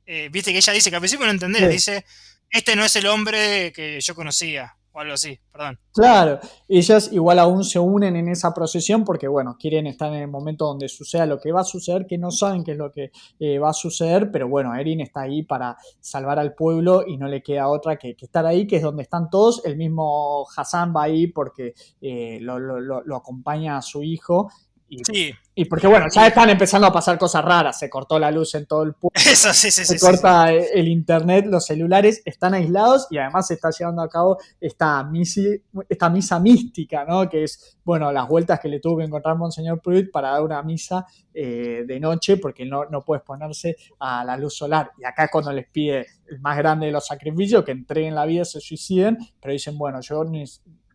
Viste que ella dice que al principio no entendés, Sí. dice, este no es el hombre que yo conocía, o algo así, perdón. Claro, ellas igual aún se unen en esa procesión porque, bueno, quieren estar en el momento donde suceda lo que va a suceder, que no saben qué es lo que va a suceder, pero bueno, Erin está ahí para salvar al pueblo y no le queda otra que estar ahí, que es donde están todos. El mismo Hassan va ahí porque lo acompaña a su hijo y, Sí, y porque, bueno, ya están empezando a pasar cosas raras, se cortó la luz en todo el pueblo, eso, sí, sí, se sí, sí, sí. corta el internet, los celulares están aislados y además se está llevando a cabo esta misa mística, ¿no? Que es, bueno, las vueltas que le tuvo que encontrar Monseñor Pruitt para dar una misa de noche porque no puede exponerse a la luz solar. Y acá es cuando les pide el más grande de los sacrificios, que entreguen la vida, se suiciden, pero dicen, bueno,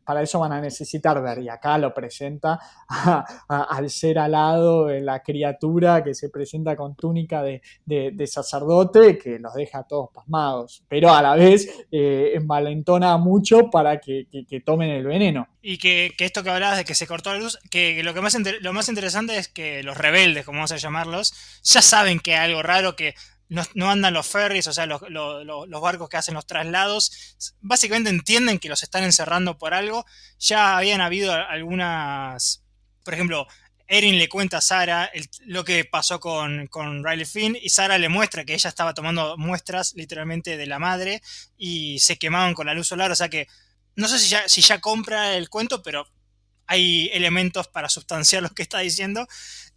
para eso van a necesitar ver, y acá lo presenta al ser alado, la criatura que se presenta con túnica de sacerdote, que los deja a todos pasmados, pero a la vez envalentona mucho para que tomen el veneno. Y que esto que hablabas de que se cortó la luz, que lo lo más interesante es que los rebeldes, como vamos a llamarlos, ya saben que hay algo raro, que no andan los ferries, o sea, los barcos que hacen los traslados, básicamente entienden que los están encerrando por algo. Ya habían habido algunas, por ejemplo, Erin le cuenta a Sarah lo que pasó con Riley Finn, y Sarah le muestra que ella estaba tomando muestras literalmente de la madre y se quemaban con la luz solar, o sea que no sé si ya compra el cuento, pero hay elementos para sustanciar lo que está diciendo.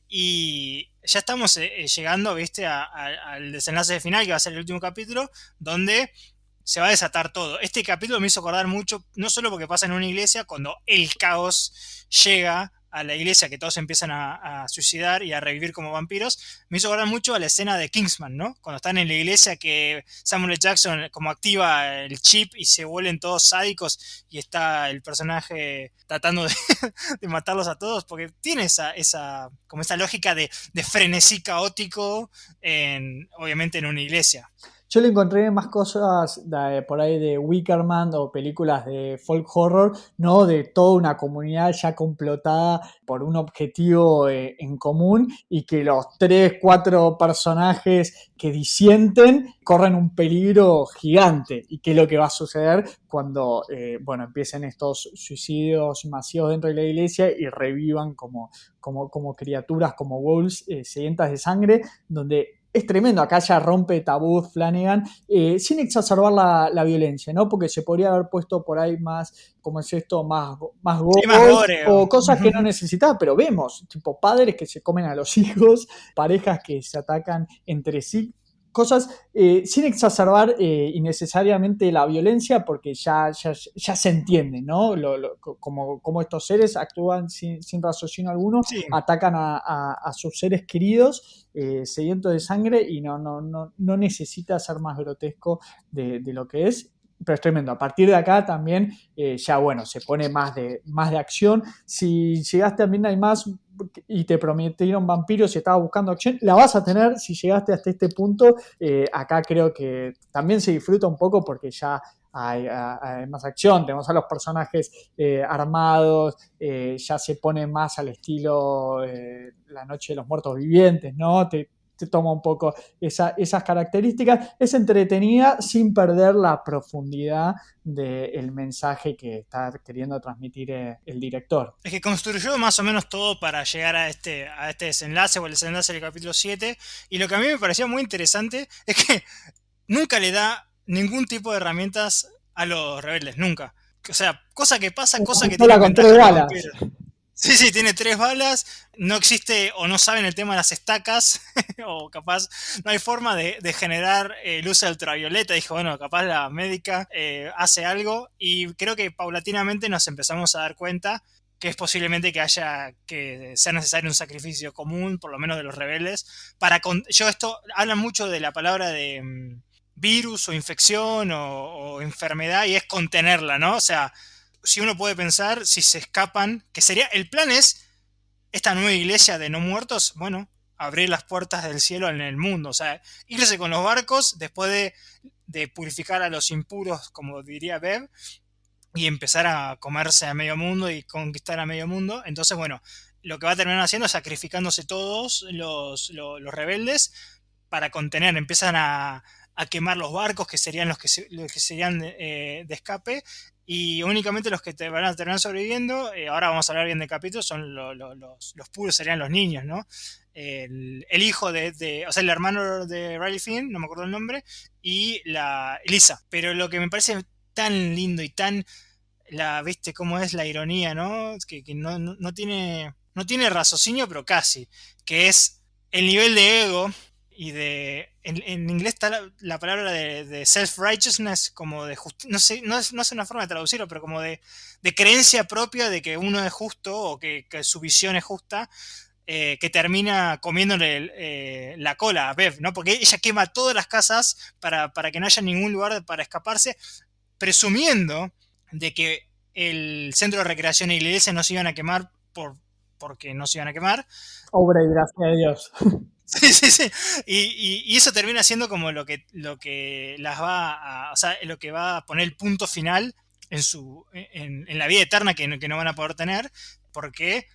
Y ya estamos llegando, viste, al desenlace final, que va a ser el último capítulo, donde se va a desatar todo. Este capítulo me hizo acordar mucho, no solo porque pasa en una iglesia, cuando el caos llega a la iglesia, que todos empiezan a suicidar y a revivir como vampiros, me hizo acordar mucho a la escena de Kingsman, ¿no? Cuando están en la iglesia, que Samuel L. Jackson como activa el chip y se vuelven todos sádicos, y está el personaje tratando de matarlos a todos, porque tiene como esa lógica de frenesí caótico, obviamente en una iglesia. Yo le encontré más cosas por ahí de Wickerman o películas de folk horror, ¿no? De toda una comunidad ya complotada por un objetivo en común y que los 3, 4 personajes que disienten corren un peligro gigante. ¿Y qué es lo que va a suceder cuando, bueno, empiecen estos suicidios masivos dentro de la iglesia y revivan como criaturas, como wolves sedientas de sangre, donde es tremendo, acá ya rompe tabú Flanagan, sin exacerbar la violencia, ¿no? Porque se podría haber puesto por ahí más, como es esto, más Sí, más gore gore. o cosas que no necesitaba, pero vemos, tipo padres que se comen a los hijos, parejas que se atacan entre sí, cosas sin exacerbar innecesariamente la violencia, porque ya se entiende, ¿no? Como estos seres actúan sin raciocinio alguno, Sí, atacan a sus seres queridos, sedientos de sangre, y no necesita ser más grotesco de lo que es. Pero es tremendo. A partir de acá también ya bueno, se pone más de acción. Si llegaste a Midnight Mass, y te prometieron vampiros y estabas buscando acción, la vas a tener si llegaste hasta este punto. Acá creo que también se disfruta un poco porque ya hay más acción, tenemos a los personajes armados, ya se pone más al estilo La Noche de los Muertos Vivientes, ¿no? Te toma un poco esas características. Es entretenida sin perder la profundidad del mensaje que está queriendo transmitir el director. Es que construyó más o menos todo para llegar a este desenlace o el desenlace del capítulo 7. Y lo que a mí me parecía muy interesante es que nunca le da ningún tipo de herramientas a los rebeldes, nunca. O sea, cosa que pasa, Una cosa que pistola tienen con ventaja 3 los balas. vampiros. Sí, sí, tiene 3 balas, no existe o no saben el tema de las estacas, o capaz no hay forma de generar luz ultravioleta. Dijo, bueno, capaz la médica hace algo, y creo que paulatinamente nos empezamos a dar cuenta que es posiblemente que sea necesario un sacrificio común, por lo menos de los rebeldes, yo esto, hablan mucho de la palabra de virus o infección o enfermedad, y es contenerla, ¿no? O sea, si uno puede pensar, si se escapan, que sería, el plan es esta nueva iglesia de no muertos, bueno, abrir las puertas del cielo en el mundo, o sea, irse con los barcos después de purificar a los impuros, como diría Bev, y empezar a comerse a medio mundo y conquistar a medio mundo. Entonces, bueno, lo que va a terminar haciendo es sacrificándose todos los rebeldes para contener, empiezan a quemar los barcos que serían los que serían de escape, y únicamente los que te van a terminar sobreviviendo, ahora vamos a hablar bien de capítulos, son los puros, serían los niños, ¿no? El hijo o sea, el hermano de Riley Finn, no me acuerdo el nombre, y la Elisa. Pero lo que me parece tan lindo y tan, viste cómo es la ironía, ¿no? Que no tiene raciocinio, pero casi, que es el nivel de ego y en inglés está la palabra de self-righteousness, como de no sé, no es una forma de traducirlo, pero como de creencia propia de que uno es justo, o que su visión es justa, que termina comiéndole la cola a Bev, ¿no? Porque ella quema todas las casas para que no haya ningún lugar para escaparse, presumiendo de que el centro de recreación y la iglesia no se iban a quemar porque no se iban a quemar. Obra y gracia de Dios. Sí, sí, sí. Y eso termina siendo como lo que las va o sea, lo que va a poner el punto final en la vida eterna que no van a poder tener, porque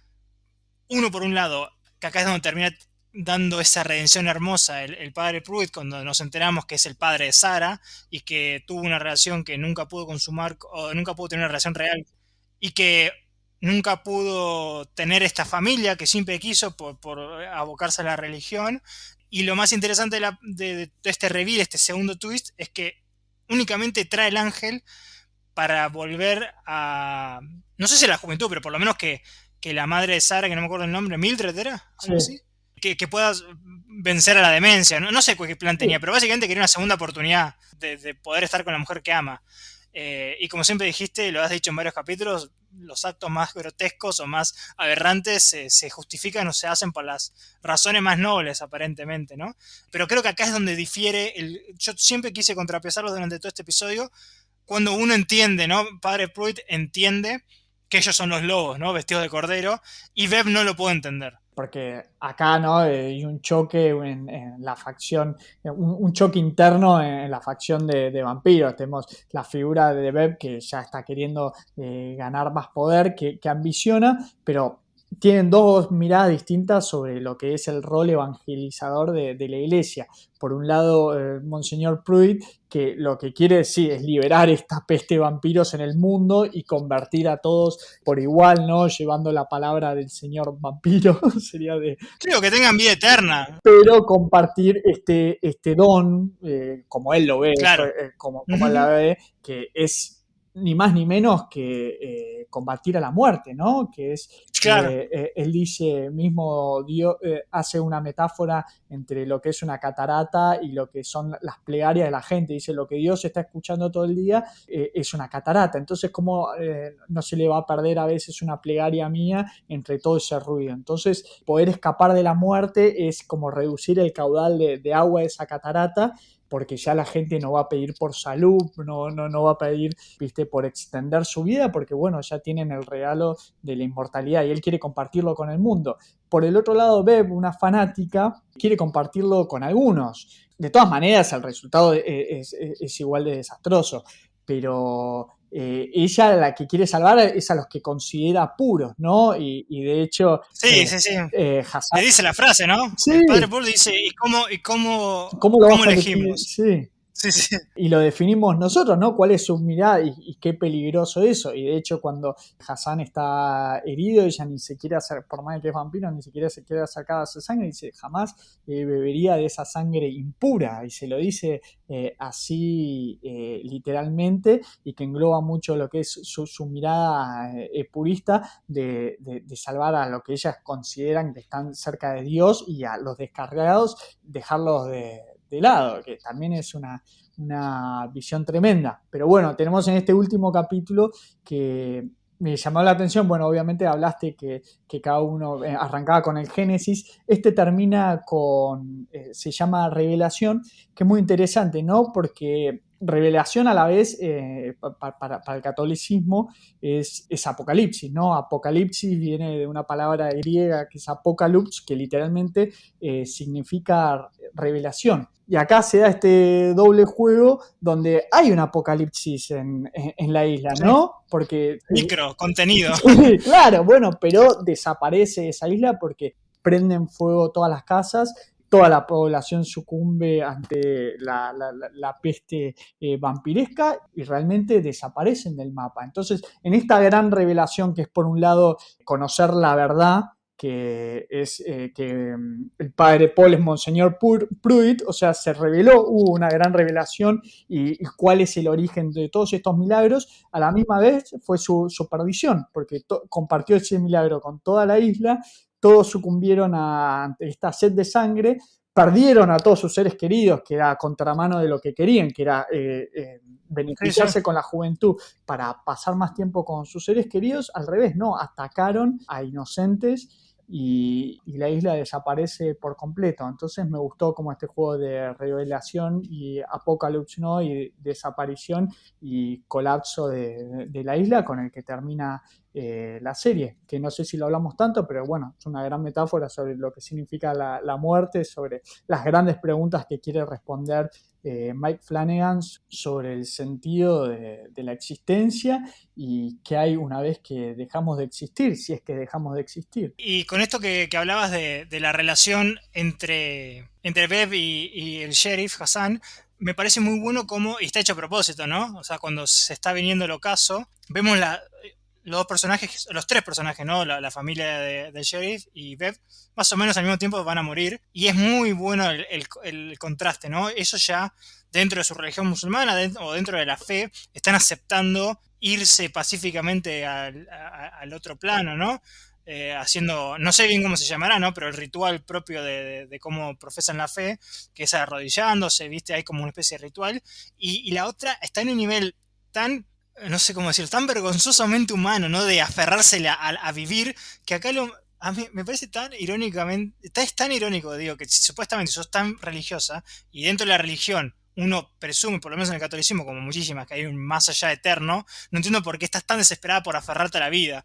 uno, por un lado, que acá es donde termina dando esa redención hermosa el padre Pruitt, cuando nos enteramos que es el padre de Sarah y que tuvo una relación que nunca pudo consumar, o nunca pudo tener una relación real, y que nunca pudo tener esta familia que siempre quiso por abocarse a la religión. Y lo más interesante de este reveal, este segundo twist, es que únicamente trae el ángel para volver a, no sé si a la juventud, pero por lo menos que la madre de Sara, que no me acuerdo el nombre, Mildred era, Sí. algo así, que pueda vencer a la demencia. No sé qué plan tenía, Sí. pero básicamente quería una segunda oportunidad de poder estar con la mujer que ama. Y como siempre dijiste, lo has dicho en varios capítulos, los actos más grotescos o más aberrantes se justifican o se hacen por las razones más nobles, aparentemente, ¿no? Pero creo que acá es donde difiere. Yo siempre quise contrapesarlo durante todo este episodio, cuando uno entiende, ¿no? Padre Pruitt entiende que ellos son los lobos, ¿no? Vestidos de cordero, y Bev no lo puede entender. Porque acá, ¿no? Hay un choque en la facción, un choque interno en la facción de vampiros. Tenemos la figura de Bev, que ya está queriendo ganar más poder, que ambiciona, pero tienen dos miradas distintas sobre lo que es el rol evangelizador de la iglesia. Por un lado, Monseñor Pruitt, que lo que quiere, sí, es liberar esta peste de vampiros en el mundo y convertir a todos por igual, ¿no? Llevando la palabra del señor vampiro, sería de... Creo que tengan vida eterna. Pero compartir este don, como él lo ve, Claro. como él la ve, que es ni más ni menos que combatir a la muerte, ¿no? Que es, Claro. él dice mismo, Dios hace una metáfora entre lo que es una catarata y lo que son las plegarias de la gente. Dice, lo que Dios está escuchando todo el día es una catarata. Entonces, ¿cómo no se le va a perder a veces una plegaria mía entre todo ese ruido? Entonces, poder escapar de la muerte es como reducir el caudal de agua de esa catarata, porque ya la gente no va a pedir por salud, no va a pedir, viste, por extender su vida, porque bueno, ya tienen el regalo de la inmortalidad y él quiere compartirlo con el mundo. Por el otro lado, Bev, una fanática, quiere compartirlo con algunos. De todas maneras, el resultado es igual de desastroso, pero ella la que quiere salvar es a los que considera puros, ¿no? Y de hecho, Sí, sí, sí. Le Hassan, dice la frase, ¿no? El padre sí, Paul dice, ¿cómo lo cómo vas a elegir? elegimos? Sí. Sí, sí. Y lo definimos nosotros, ¿no? ¿Cuál es su mirada y qué peligroso eso? Y de hecho, cuando Hassan está herido, ella ni se quiere hacer, por más que es vampiro, ni siquiera se quiere sacar su sangre, dice, jamás bebería de esa sangre impura. Y se lo dice así literalmente, y que engloba mucho lo que es su mirada purista de salvar a lo que ellas consideran que están cerca de Dios y a los descargados, dejarlos de lado, que también es una visión tremenda. Pero bueno, tenemos en este último capítulo que me llamó la atención, bueno, obviamente hablaste que cada uno arrancaba con el Génesis, este termina con, se llama Revelación, que es muy interesante, ¿no? Porque revelación a la vez para el catolicismo es apocalipsis, ¿no? Apocalipsis viene de una palabra griega que es apocalypse, que literalmente significa revelación. Y acá se da este doble juego donde hay un apocalipsis en la isla, Sí. ¿no? Porque, Micro, contenido. sí, claro, bueno, pero desaparece esa isla porque prenden fuego todas las casas, toda la población sucumbe ante la peste vampiresca y realmente desaparecen del mapa. Entonces, en esta gran revelación que es por un lado conocer la verdad, que es que el padre Paul es Monseñor Pruitt, o sea, se reveló, hubo una gran revelación y cuál es el origen de todos estos milagros, a la misma vez fue su perdición, porque compartió ese milagro con toda la isla, todos sucumbieron ante esta sed de sangre, perdieron a todos sus seres queridos, que era contramano de lo que querían, que era Sí, sí. beneficiarse con la juventud para pasar más tiempo con sus seres queridos, al revés, no, atacaron a inocentes y la isla desaparece por completo. Entonces me gustó como este juego de revelación y apocalipsis, ¿no? Y desaparición y colapso de la isla con el que termina la serie, que no sé si lo hablamos tanto, pero bueno, es una gran metáfora sobre lo que significa la muerte, sobre las grandes preguntas que quiere responder Mike Flanagan sobre el sentido de la existencia y qué hay una vez que dejamos de existir, si es que dejamos de existir. Y con esto que hablabas de la relación entre Bev y el sheriff Hassan, me parece muy bueno como, y está hecho a propósito, ¿no? O sea, cuando se está viniendo el ocaso, vemos los dos personajes, los tres personajes, ¿no? La familia del sheriff y Bev, más o menos al mismo tiempo van a morir. Y es muy bueno el contraste, ¿no? Eso ya dentro de su religión musulmana o dentro de la fe, están aceptando irse pacíficamente al otro plano, ¿no? Haciendo, no sé bien cómo se llamará, ¿no? Pero el ritual propio de cómo profesan la fe, que es arrodillándose, ¿viste? Hay como una especie de ritual. Y la otra está en un nivel tan, no sé cómo decirlo, tan vergonzosamente humano, ¿no? De aferrarse a vivir, que acá a mí me parece tan irónicamente, es tan irónico, digo, que supuestamente sos tan religiosa y dentro de la religión uno presume, por lo menos en el catolicismo, como muchísimas, que hay un más allá eterno, no entiendo por qué estás tan desesperada por aferrarte a la vida.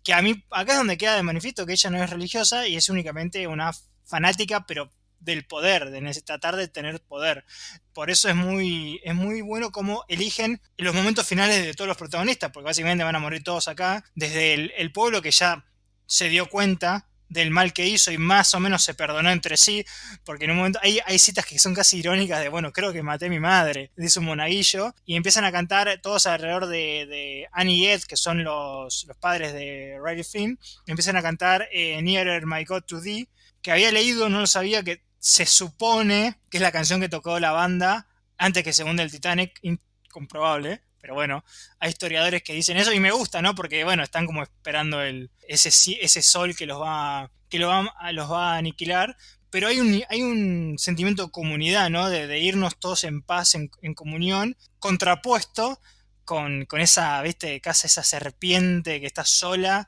Que a mí, acá es donde queda de manifiesto que ella no es religiosa y es únicamente una fanática, pero del poder, de tratar de tener poder. Por eso es muy bueno cómo eligen los momentos finales de todos los protagonistas, porque básicamente van a morir todos acá, desde el pueblo que ya se dio cuenta del mal que hizo y más o menos se perdonó entre sí, porque en un momento hay citas que son casi irónicas de, bueno, creo que maté a mi madre, dice un monaguillo, y empiezan a cantar todos alrededor de Annie y Ed, que son los padres de Riley Flynn, empiezan a cantar Nearer My God to Thee, que había leído, no lo sabía, que se supone que es la canción que tocó la banda antes que se hunde el Titanic, incomprobable, pero bueno, hay historiadores que dicen eso y me gusta, ¿no? Porque, bueno, están como esperando ese sol los va a aniquilar, pero hay un sentimiento de comunidad, ¿no? De irnos todos en paz, en comunión, contrapuesto con esa, ¿viste? Casi esa serpiente que está sola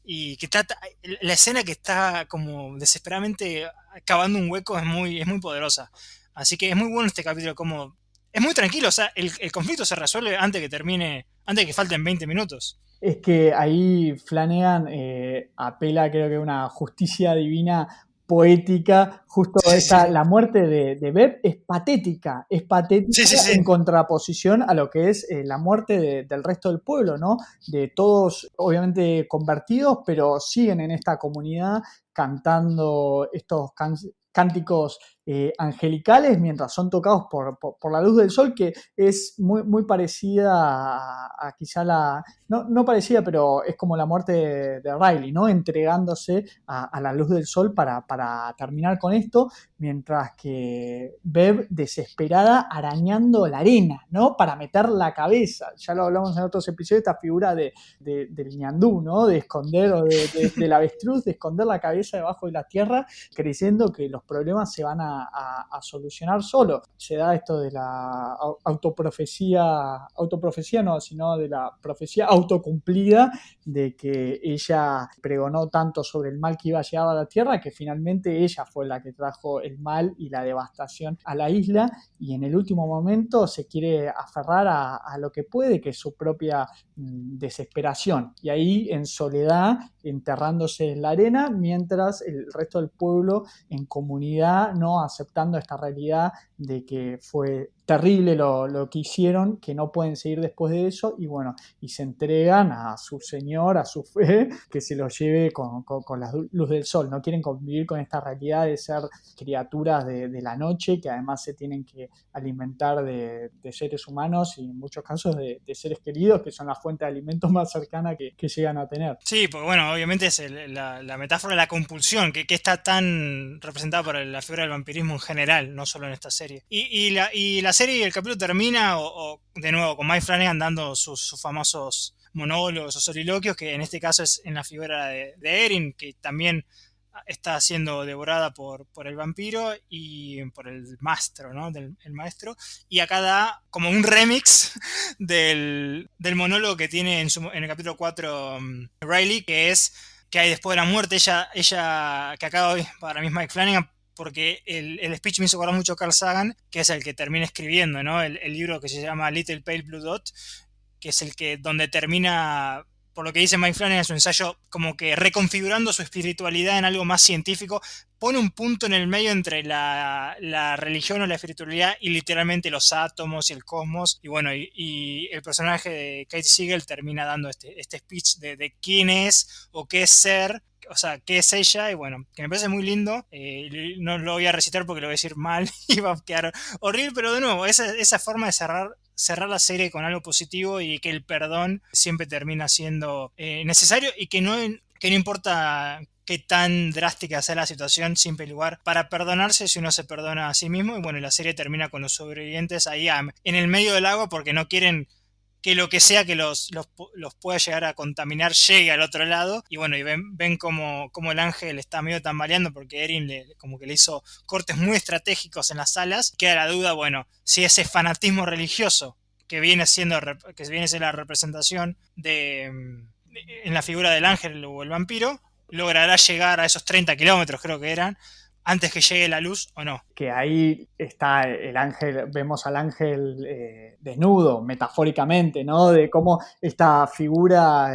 y que está, la escena que está como desesperadamente cavando un hueco es muy poderosa. Así que es muy bueno este capítulo, como es muy tranquilo, o sea, el conflicto se resuelve antes de que falten 20 minutos. Es que ahí Flanagan apela, creo que a una justicia divina poética. Justo Sí, sí, sí. la muerte de Beb es patética Sí, sí, en sí. contraposición a lo que es la muerte del resto del pueblo, ¿no? De todos, obviamente, convertidos, pero siguen en esta comunidad cantando estos cánticos angelicales mientras son tocados por la luz del sol, que es muy parecida a quizá no parecida, pero es como la muerte de Riley, ¿no? Entregándose a la luz del sol para terminar con esto, mientras que Bev desesperada arañando la arena, ¿no? Para meter la cabeza. Ya lo hablamos en otros episodios, esta figura del ñandú, ¿no? De esconder, o del avestruz, de esconder la cabeza debajo de la tierra, creyendo que los problemas se van a solucionar solo. Se da esto de la autoprofecía no, sino de la profecía autocumplida, de que ella pregonó tanto sobre el mal que iba a llegar a la tierra, que finalmente ella fue la que trajo el mal y la devastación a la isla, y en el último momento se quiere aferrar a lo que puede, que es su propia desesperación, y ahí en soledad, enterrándose en la arena, mientras el resto del pueblo en comunidad, no aceptando esta realidad de que fue terrible lo que hicieron, que no pueden seguir después de eso, y bueno, y se entregan a su Señor, a su fe, que se los lleve con la luz del sol. No quieren convivir con esta realidad de ser criaturas de la noche, que además se tienen que alimentar de seres humanos y en muchos casos de seres queridos, que son la fuente de alimentos más cercana que llegan a tener. Sí, porque bueno, obviamente es la metáfora de la compulsión, que está tan representada por la figura del vampirismo en general, no solo en esta serie. Y la serie y el capítulo termina, de nuevo, con Mike Flanagan dando sus famosos monólogos o soliloquios, que en este caso es en la figura de Erin, que también está siendo devorada por el vampiro y por el maestro, ¿no? El maestro. Y acá da como un remix del monólogo que tiene en el capítulo 4 Riley, que es que hay después de la muerte, ella que acaba hoy para mí es Mike Flanagan, porque el speech me hizo acordar mucho a Carl Sagan, que es el que termina escribiendo, ¿no? El libro que se llama Little Pale Blue Dot, que es el que donde termina, por lo que dice Mike Flanagan en su ensayo, como que reconfigurando su espiritualidad en algo más científico, pone un punto en el medio entre la religión o la espiritualidad y literalmente los átomos y el cosmos. Y bueno, y el personaje de Kate Siegel termina dando este speech de quién es o qué es ser, o sea, qué es ella, y bueno, que me parece muy lindo. No lo voy a recitar porque lo voy a decir mal y va a quedar horrible, pero de nuevo, esa forma de cerrar la serie con algo positivo y que el perdón siempre termina siendo necesario y que no importa qué tan drástica sea la situación, siempre hay lugar para perdonarse si uno se perdona a sí mismo. Y bueno, la serie termina con los sobrevivientes ahí en el medio del agua porque no quieren que lo que sea que los pueda llegar a contaminar llegue al otro lado. Y bueno, y ven como el ángel está medio tambaleando porque Erin como que le hizo cortes muy estratégicos en las alas. Queda la duda, bueno, si ese fanatismo religioso que viene siendo la representación en la figura del ángel o el vampiro, logrará llegar a esos 30 kilómetros, creo que eran, antes que llegue la luz o no. Que ahí está el ángel, vemos al ángel desnudo, metafóricamente, ¿no? De cómo esta figura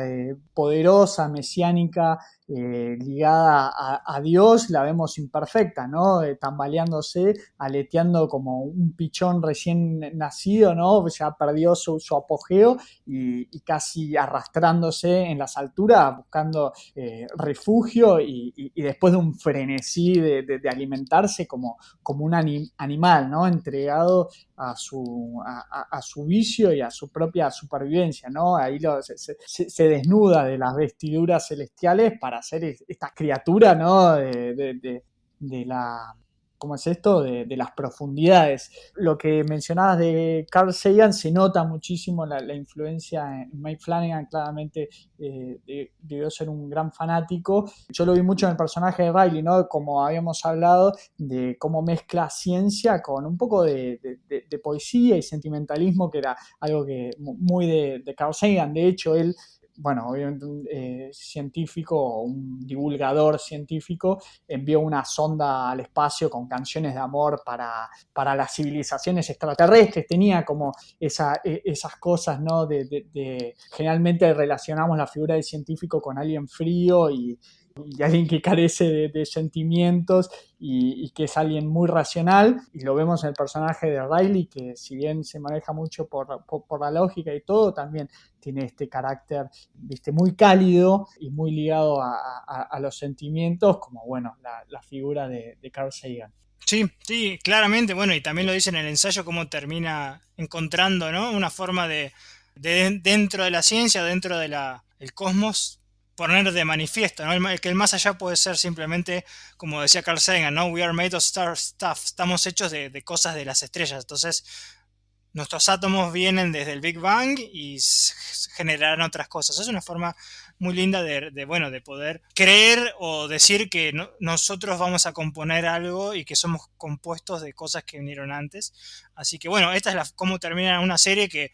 poderosa, mesiánica, ligada a Dios, la vemos imperfecta, ¿no? Tambaleándose, aleteando como un pichón recién nacido, ¿no? Ya perdió su apogeo y casi arrastrándose en las alturas, buscando refugio y después de un frenesí de alimentarse como un animal, ¿no? Entregado a su vicio y a su propia supervivencia, ¿no? Ahí se desnuda de las vestiduras celestiales para ser esta criatura, ¿no? De la, ¿cómo es esto? De las profundidades. Lo que mencionabas de Carl Sagan, se nota muchísimo la influencia en Mike Flanagan, claramente debió ser un gran fanático. Yo lo vi mucho en el personaje de Riley, ¿no? Como habíamos hablado, de cómo mezcla ciencia con un poco de poesía y sentimentalismo, que era algo que muy de Carl Sagan. De hecho, él bueno, obviamente un científico o un divulgador científico envió una sonda al espacio con canciones de amor para las civilizaciones extraterrestres. Tenía como esas cosas, ¿no? Generalmente relacionamos la figura del científico con alguien frío y alguien que carece de sentimientos y que es alguien muy racional, y lo vemos en el personaje de Riley, que si bien se maneja mucho por la lógica y todo, también tiene este carácter, viste, muy cálido y muy ligado a los sentimientos, como bueno, la figura de Carl Sagan. Sí, sí, claramente, bueno, y también lo dice en el ensayo cómo termina encontrando, ¿no? Una forma de dentro de la ciencia, dentro de el cosmos, poner de manifiesto, ¿no? Que el más allá puede ser simplemente, como decía Carl Sagan, ¿no? We are made of star stuff, estamos hechos de cosas de las estrellas, entonces nuestros átomos vienen desde el Big Bang y generarán otras cosas. Es una forma muy linda bueno, de poder creer o decir que nosotros vamos a componer algo y que somos compuestos de cosas que vinieron antes. Así que bueno, esta es cómo termina una serie que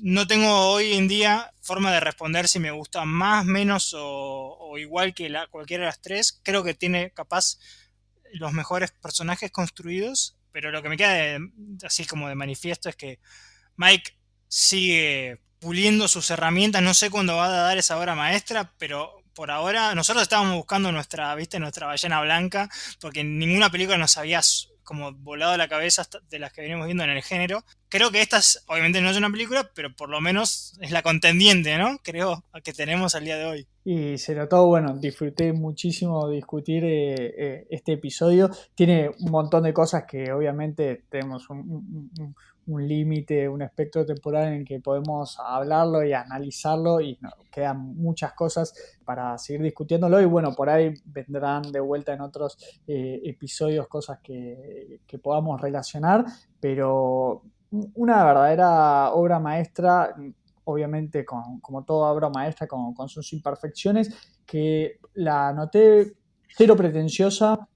no tengo hoy en día forma de responder si me gusta más, menos o igual que cualquiera de las tres. Creo que tiene capaz los mejores personajes construidos, pero lo que me queda así como de manifiesto es que Mike sigue puliendo sus herramientas. No sé cuándo va a dar esa obra maestra, pero por ahora nosotros estábamos buscando nuestra ballena blanca, porque ninguna película nos había como volado la cabeza de las que venimos viendo en el género. Creo que esta obviamente no es una película, pero por lo menos es la contendiente, ¿no? Creo que tenemos al día de hoy. Y se notó, bueno, disfruté muchísimo discutir este episodio. Tiene un montón de cosas que obviamente tenemos un límite, un espectro temporal en el que podemos hablarlo y analizarlo, y no, quedan muchas cosas para seguir discutiéndolo, y bueno, por ahí vendrán de vuelta en otros episodios cosas que podamos relacionar, pero una verdadera obra maestra, obviamente como toda obra maestra, con sus imperfecciones, que la noté cero pretenciosa,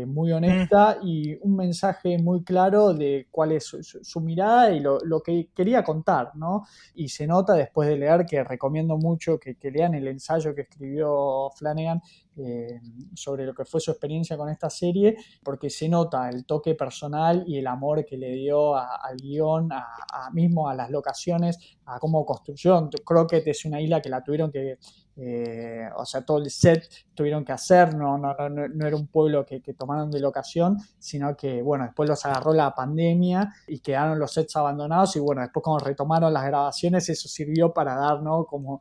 muy honesta, y un mensaje muy claro de cuál es su mirada y lo que quería contar, ¿no? Y se nota después de leer, que recomiendo mucho que lean el ensayo que escribió Flanagan sobre lo que fue su experiencia con esta serie, porque se nota el toque personal y el amor que le dio al guión, mismo a las locaciones, a cómo construyeron. Crockett es una isla que la tuvieron que, o sea, todo el set tuvieron que hacer, no era un pueblo que tomaron de locación, sino que, bueno, después los agarró la pandemia y quedaron los sets abandonados, y bueno, después cuando retomaron las grabaciones, eso sirvió para dar, ¿no? Como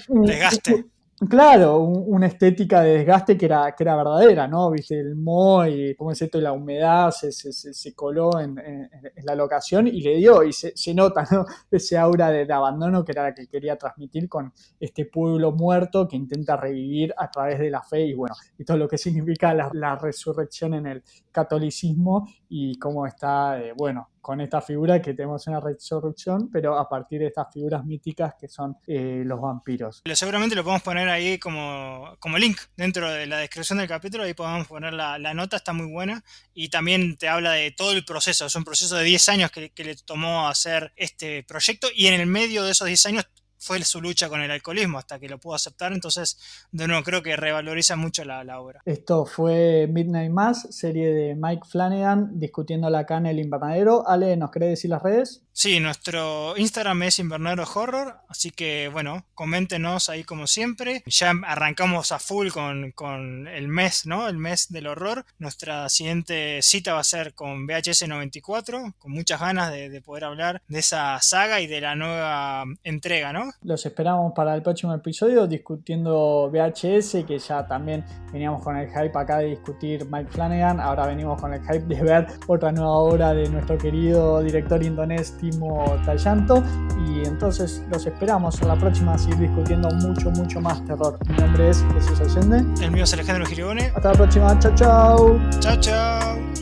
Desgaste. claro, una estética de desgaste que era verdadera, ¿no? Viste, el moho y como es esto, la humedad se coló en la locación y le dio, y se nota, ¿no? Ese aura de abandono que era la que quería transmitir con este pueblo muerto que intenta revivir a través de la fe, y bueno, y todo lo que significa la resurrección en el catolicismo, y cómo está, bueno, con esta figura que tenemos una resurrección, pero a partir de estas figuras míticas que son los vampiros. Seguramente lo podemos poner ahí como link dentro de la descripción del capítulo, ahí podemos poner la nota, está muy buena, y también te habla de todo el proceso. Es un proceso de 10 años que le tomó hacer este proyecto, y en el medio de esos 10 años fue su lucha con el alcoholismo hasta que lo pudo aceptar. Entonces, de nuevo, creo que revaloriza mucho la obra. Esto fue Midnight Mass, serie de Mike Flanagan, discutiéndola acá en el invernadero. Ale, ¿nos querés decir las redes? Sí, nuestro Instagram es Invernadero Horror, así que bueno, coméntenos ahí como siempre. Ya arrancamos a full con el mes, ¿no? El mes del horror. Nuestra siguiente cita va a ser con VHS 94, con muchas ganas de poder hablar de esa saga y de la nueva entrega, ¿no? Los esperamos para el próximo episodio discutiendo VHS, que ya también veníamos con el hype acá de discutir Mike Flanagan. Ahora venimos con el hype de ver otra nueva obra de nuestro querido director indonés Timo Thayanto, y entonces los esperamos en la próxima a seguir discutiendo mucho más terror. Mi nombre es Jesús Allende. El mío es Alejandro Giribone. Hasta la próxima, chao. Chao.